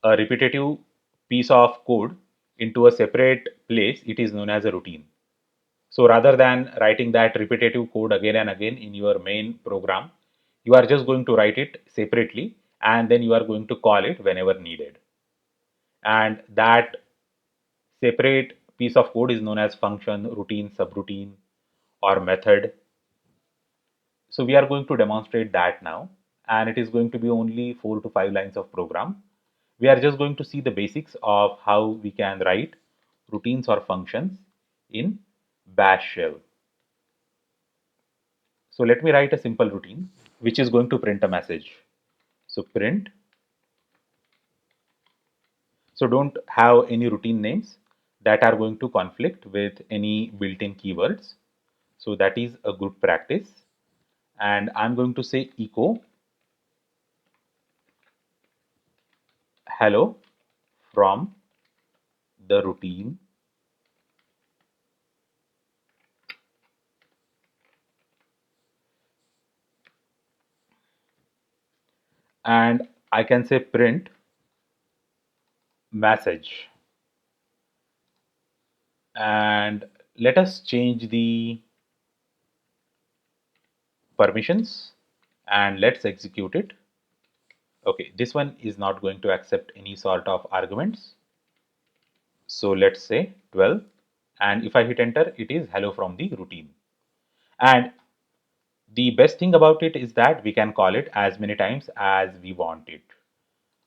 A: a repetitive piece of code into a separate place, it is known as a routine. So rather than writing that repetitive code again and again in your main program, you are just going to write it separately and then you are going to call it whenever needed. And that separate piece of code is known as function, routine, subroutine, or method. So we are going to demonstrate that now, and it is going to be only 4 to 5 lines of program. We are just going to see the basics of how we can write routines or functions in Bash shell. So let me write a simple routine which is going to print a message. So print. So don't have any routine names that are going to conflict with any built-in keywords. So that is a good practice. And I'm going to say echo hello from the routine, and I can say print message. And let us change the permissions and let's execute it. Okay, this one is not going to accept any sort of arguments. So let's say 12, and if I hit enter, it is hello from the routine. And the best thing about it is that we can call it as many times as we want it.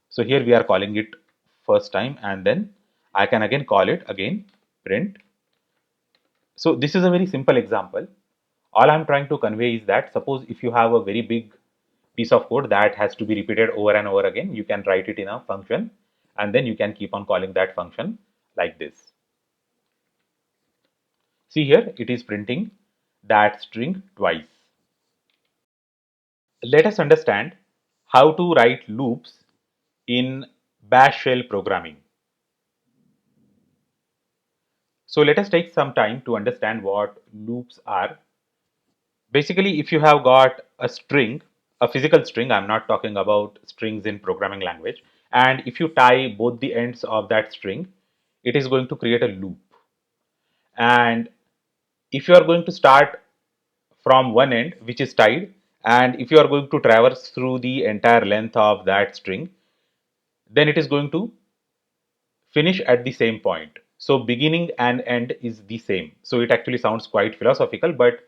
A: So here we are calling it first time, and then I can again call it again print. So this is a very simple example. All I'm trying to convey is that suppose if you have a very big piece of code that has to be repeated over and over again, you can write it in a function and then you can keep on calling that function like this. See here, it is printing that string twice. Let us understand how to write loops in Bash shell programming. So let us take some time to understand what loops are. Basically, if you have got a string, a physical string, I'm not talking about strings in programming language, and if you tie both the ends of that string, it is going to create a loop. And if you are going to start from one end which is tied, and if you are going to traverse through the entire length of that string, then it is going to finish at the same point. So beginning and end is the same. So it actually sounds quite philosophical, but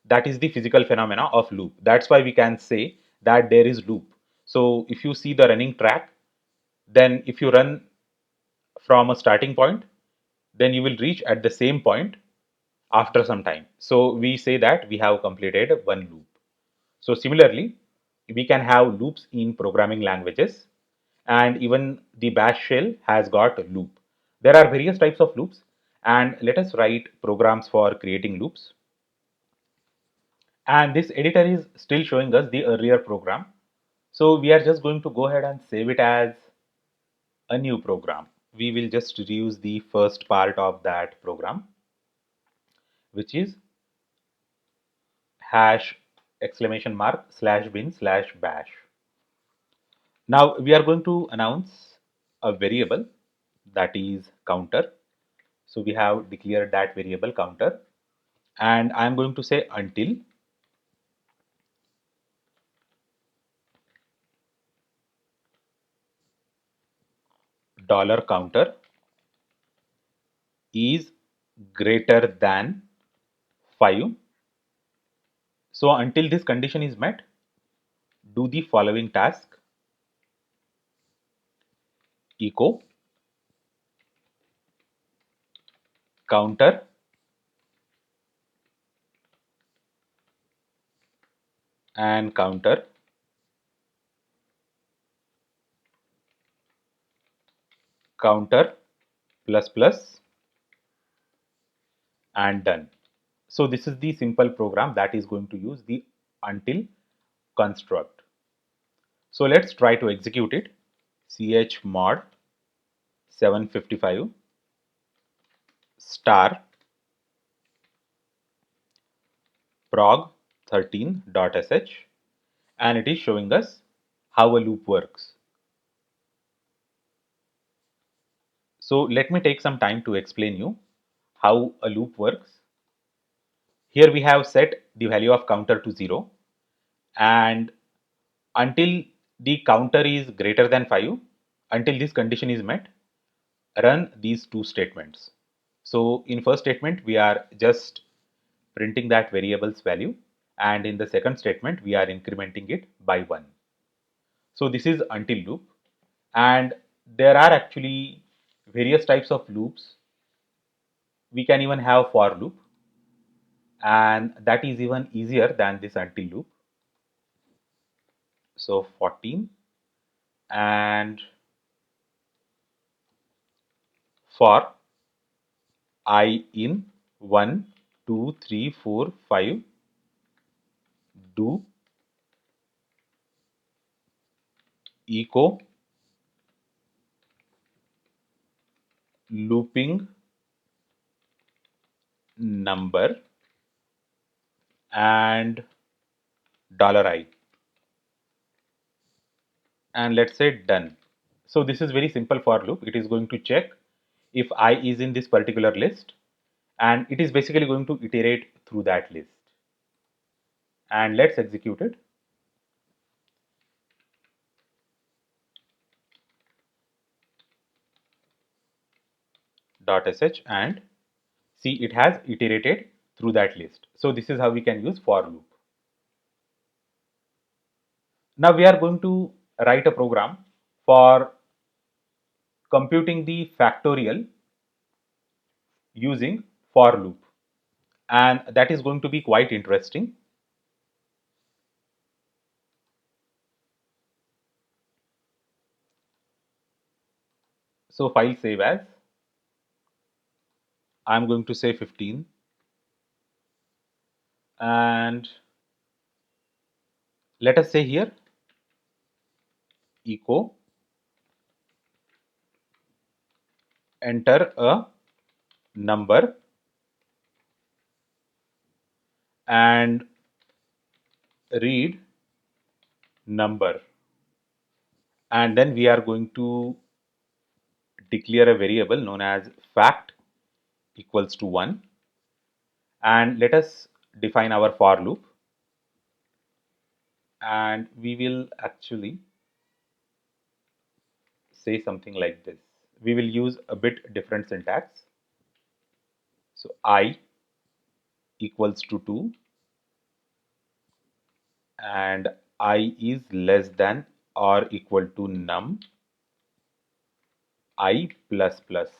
A: that is the physical phenomena of loop. That's why we can say that there is loop. So if you see the running track, then if you run from a starting point, then you will reach at the same point after some time. So we say that we have completed one loop. So similarly, we can have loops in programming languages, and even the Bash shell has got a loop. There are various types of loops, and let us write programs for creating loops. And this editor is still showing us the earlier program. So we are just going to go ahead and save it as a new program. We will just reuse the first part of that program, which is hash exclamation mark slash bin slash bash. Now we are going to announce a variable that is counter. So we have declared that variable counter, and I am going to say until dollar counter is greater than 5. So until this condition is met, do the following task: echo counter and counter counter plus plus and done. So this is the simple program that is going to use the until construct. So let's try to execute it. Chmod 755 star prog 13.sh, and it is showing us how a loop works. So let me take some time to explain you how a loop works. Here we have set the value of counter to 0, and until the counter is greater than 5 until this condition is met, run these two statements. So in first statement we are just printing that variable's value, and in the second statement we are incrementing it by 1. So this is until loop, and there are actually various types of loops. We can even have for loop, and that is even easier than this until loop. So 14, and for I in 1, 2, 3, 4, 5, do echo looping number and $I, and let's say done. So this is very simple for loop. It is going to check if I is in this particular list, and it is basically going to iterate through that list. And let's execute it. .sh, and see, it has iterated through that list. So this is how we can use for loop. Now we are going to write a program for computing the factorial using for loop, and that is going to be quite interesting. So file save as, I'm going to say 15, and let us say here echo enter a number and read number, and then we are going to declare a variable known as fact equals to 1, and let us define our for loop, and we will actually say something like this. We will use a bit different syntax. So I equals to 2 and I is less than or equal to num I plus plus,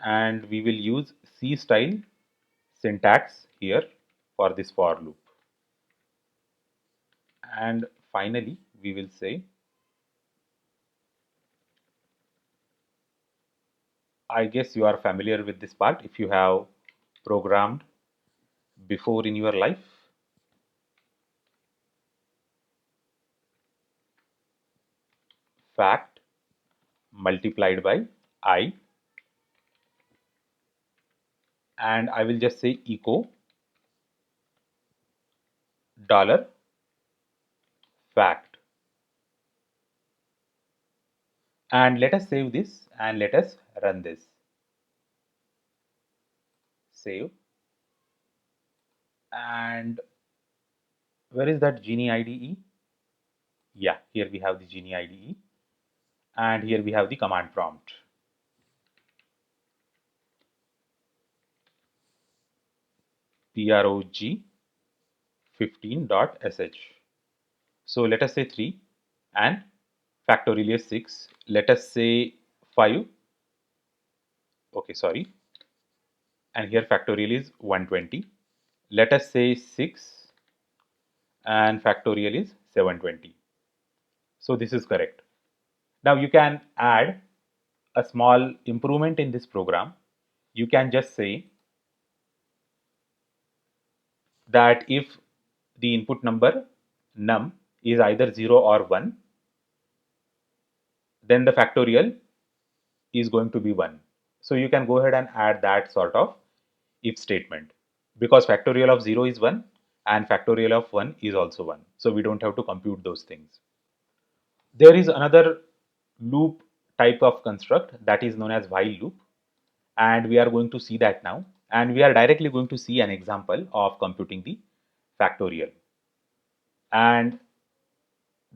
A: and we will use C style syntax here for this for loop. And finally we will say, I guess you are familiar with this part if you have programmed before in your life. Fact multiplied by I, and I will just say echo dollar fact, and let us save this and let us run this. Save, and where is that Genie IDE? Yeah, here we have the Genie IDE, and here we have the command prompt. prog 15.sh. So let us say 3 and factorial is 6. Let us say 5. Okay, sorry. And here factorial is 120. Let us say 6 and factorial is 720. So this is correct. Now you can add a small improvement in this program. You can just say that if the input number num is either 0 or 1, then the factorial is going to be 1. So you can go ahead and add that sort of if statement, because factorial of 0 is 1 and factorial of 1 is also 1. So we don't have to compute those things. There is another loop type of construct that is known as while loop, and we are going to see that now, and we are directly going to see an example of computing the factorial. And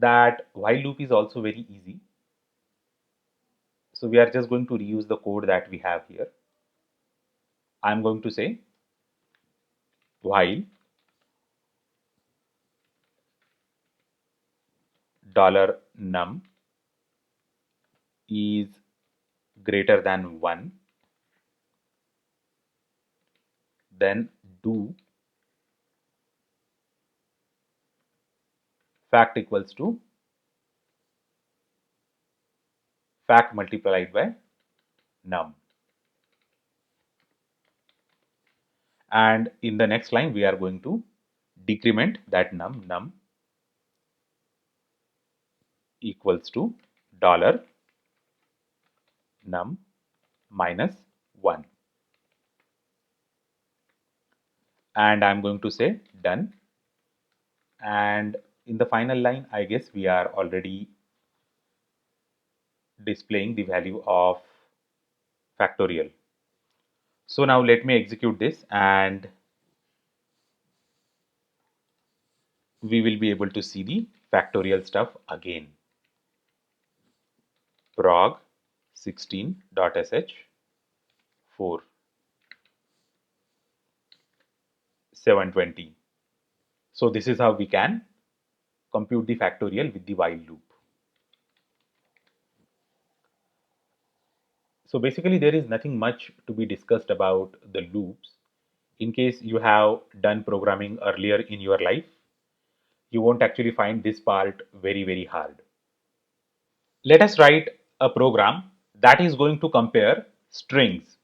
A: that while loop is also very easy. So we are just going to reuse the code that we have here. I'm going to say while $num is greater than 1, then do fact equals to fact multiplied by num. And in the next line, we are going to decrement that num equals to dollar num minus 1. And I'm going to say done. And in the final line, I guess we are already displaying the value of factorial. So now let me execute this and we will be able to see the factorial stuff again. Prog 16.sh 4 720. So this is how we can compute the factorial with the while loop. So basically there is nothing much to be discussed about the loops. In case you have done programming earlier in your life, you won't actually find this part very hard. Let us write a program that is going to compare strings.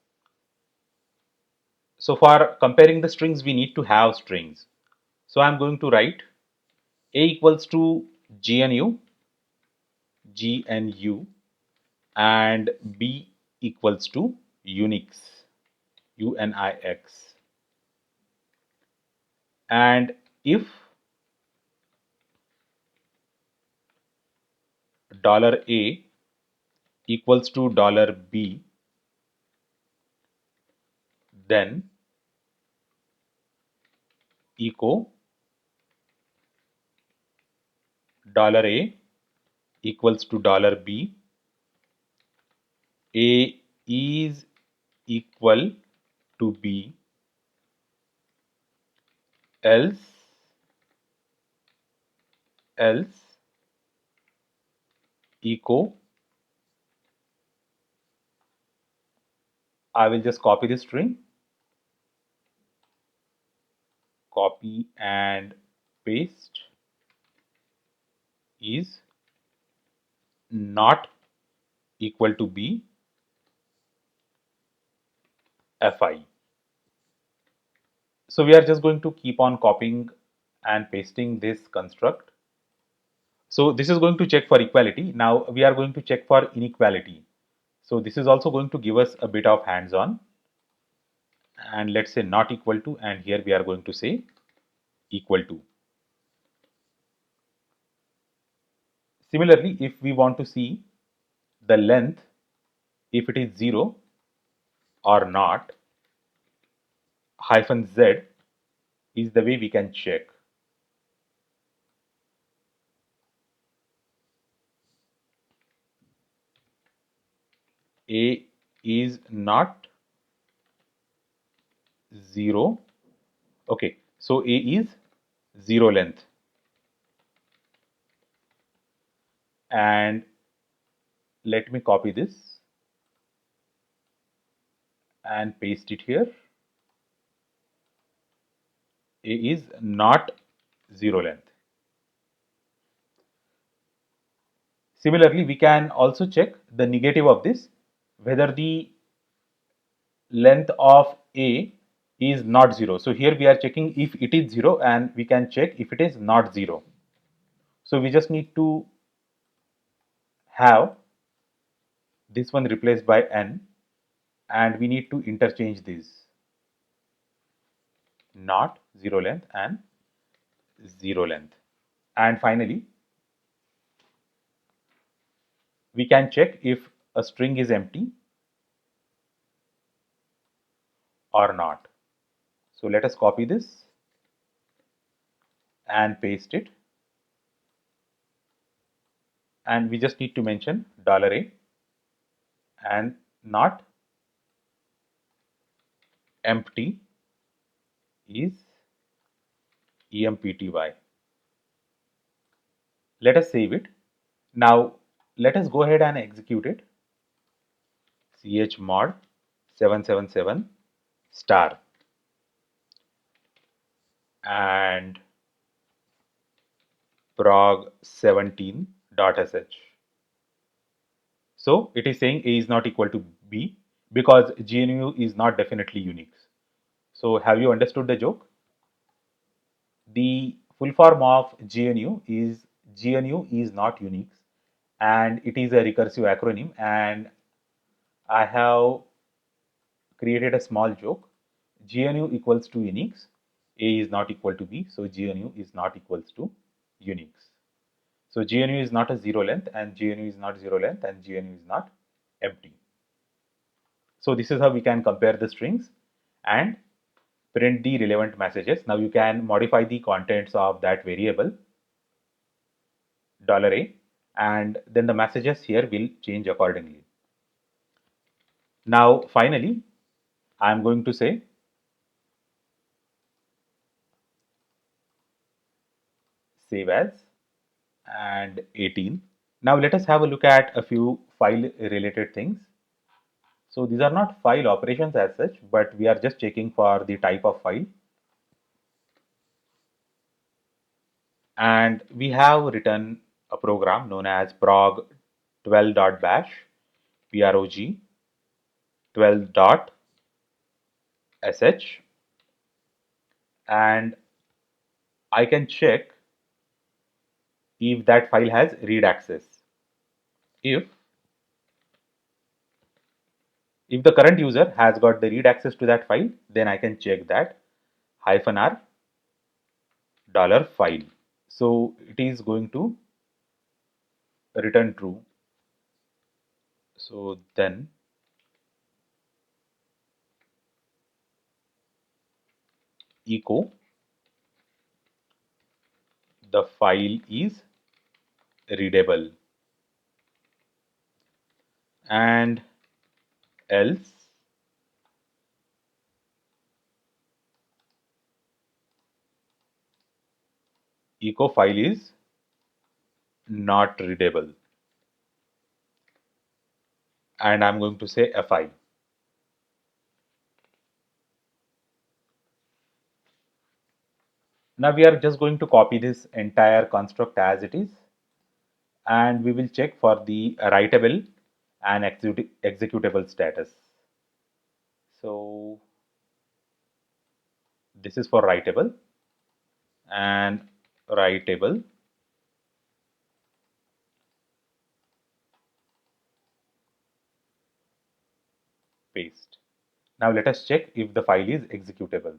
A: So for comparing the strings, we need to have strings. So I'm going to write A equals to GNU, and B equals to Unix, UNIX. And if $A equals to $B, then echo $A equals to $B, A is equal to B, else echo, I will just copy this string, copy and paste, is not equal to B, FI. So we are just going to keep on copying and pasting this construct. So this is going to check for equality. Now we are going to check for inequality. So this is also going to give us a bit of hands-on. And let's say not equal to, and here we are going to say equal to. Similarly, if we want to see the length, if it is 0 or not, -z is the way we can check. A is not 0. Okay, so A is 0 length. And let me copy this and paste it here. A is not 0 length. Similarly, we can also check the negative of this, whether the length of A is not 0. So here we are checking if it is 0, and we can check if it is not 0. So we just need to have this one replaced by n, and we need to interchange these, not 0 length and 0 length. And finally, we can check if a string is empty or not. So let us copy this and paste it. and we just need to mention $a and not empty is empty. Let us save it. Now let us go ahead and execute it. Chmod 777 star and prog 17.sh. So it is saying A is not equal to B because GNU is not definitely Unix. So have you understood the joke? The full form of GNU is not Unix, and it is a recursive acronym, and I have created a small joke. GNU equals to Unix, A is not equal to B, so GNU is not equals to Unix. So GNU is not a zero length, and GNU is not zero length, and GNU is not empty. So this is how we can compare the strings and print the relevant messages. Now you can modify the contents of that variable $a, and then the messages here will change accordingly. Now finally, I am going to say save as and 18. Now let us have a look at a few file related things. So these are not file operations as such, but we are just checking for the type of file. And we have written a program known as prog12.bash, prog 12.sh, and I can check if that file has read access. If the current user has got the read access to that file, then I can check that -r $file. So it is going to return true. So then echo the file is readable, and else echo file is not readable, and I'm going to say fi. Now we are just going to copy this entire construct as it is, and we will check for the writable and executable status. So this is for writable, and writable paste. Now let us check if the file is executable.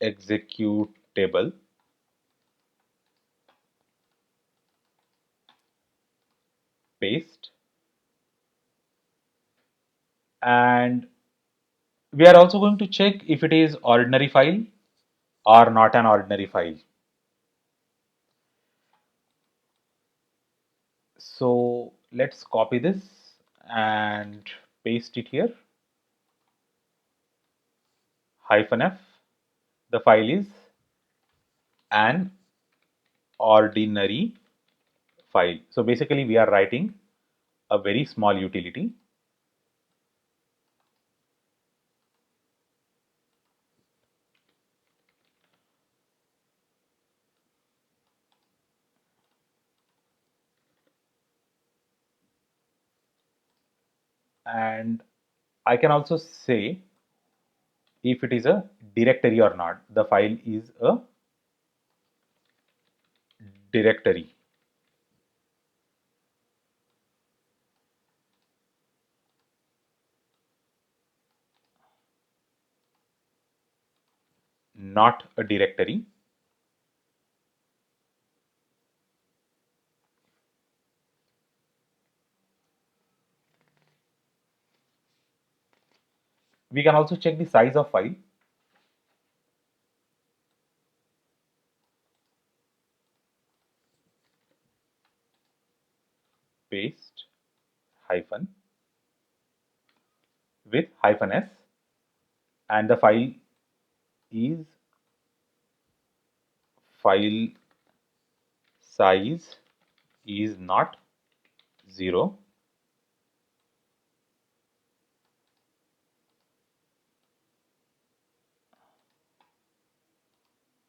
A: Executable paste, and we are also going to check if it is ordinary file or not an ordinary file. So let's copy this and paste it here. -f, the file is an ordinary file. So basically we are writing a very small utility, and I can also say if it is a directory or not. The file is a directory, not a directory. We can also check the size of file. Paste hyphen with hyphen s, and the file is file size is not 0.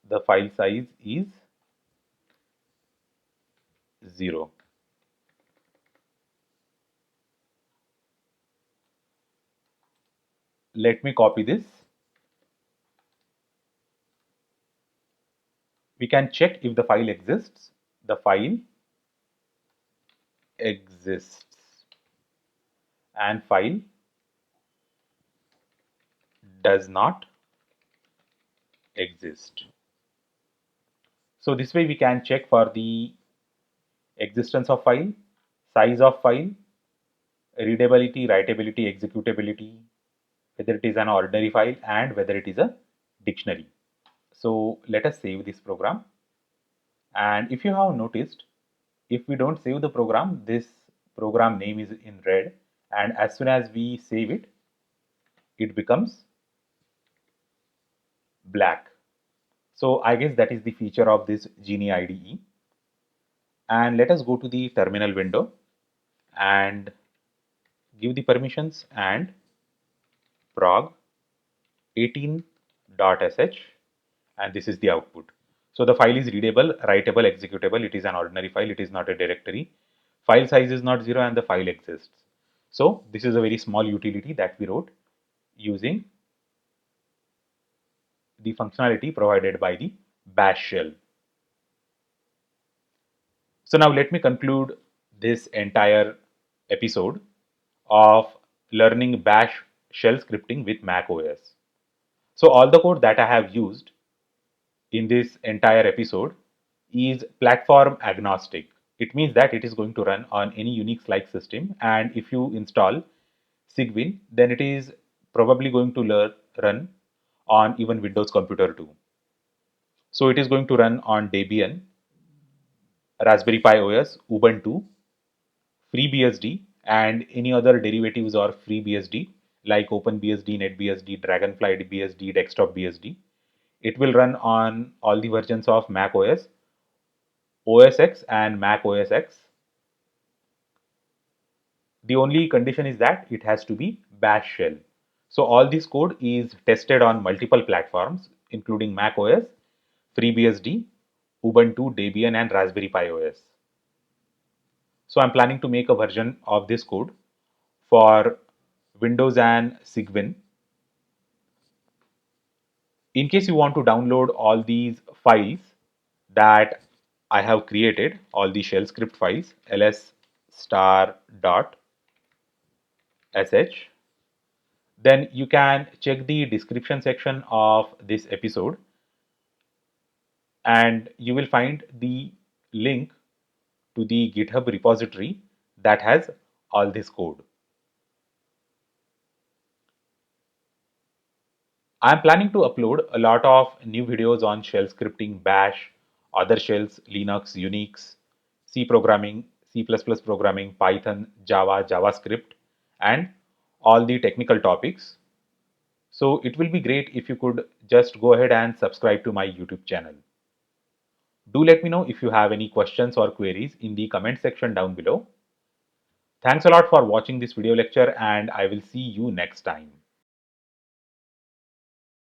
A: The file size is 0. Let me copy this. We can check if the file exists. The file exists and file does not exist. So this way we can check for the existence of file, size of file, readability, writability, executability, whether it is an ordinary file and whether it is a dictionary. So let us save this program. And if you have noticed, if we don't save the program, this program name is in red, and as soon as we save it, it becomes black. So I guess that is the feature of this Genie IDE. And let us go to the terminal window and give the permissions and prog 18.sh, and this is the output. So the file is readable, writable, executable. It is an ordinary file. It is not a directory. File size is not 0 and the file exists. So this is a very small utility that we wrote using the functionality provided by the bash shell. So now let me conclude this entire episode of learning bash shell scripting with Mac OS. So all the code that I have used in this entire episode is platform agnostic. It means that it is going to run on any Unix-like system, and if you install Cygwin, then it is probably going to run on even Windows Computer too. So it is going to run on Debian, Raspberry Pi OS, Ubuntu, FreeBSD, and any other derivatives or FreeBSD like OpenBSD, NetBSD, Dragonfly BSD, Desktop BSD. It will run on all the versions of Mac OS, OS X, and Mac OS X. The only condition is that it has to be bash shell. So all this code is tested on multiple platforms, including Mac OS, FreeBSD, Ubuntu, Debian, and Raspberry Pi OS. So I'm planning to make a version of this code for Windows and Cygwin. In case you want to download all these files that I have created, all the shell script files, ls star dot sh, then you can check the description section of this episode and you will find the link to the GitHub repository that has all this code. I am planning to upload a lot of new videos on shell scripting, bash, other shells, Linux, Unix, C programming, C++ programming, Python, Java, JavaScript, and all the technical topics. So it will be great if you could just go ahead and subscribe to my YouTube channel. Do let me know if you have any questions or queries in the comment section down below. Thanks a lot for watching this video lecture, and I will see you next time.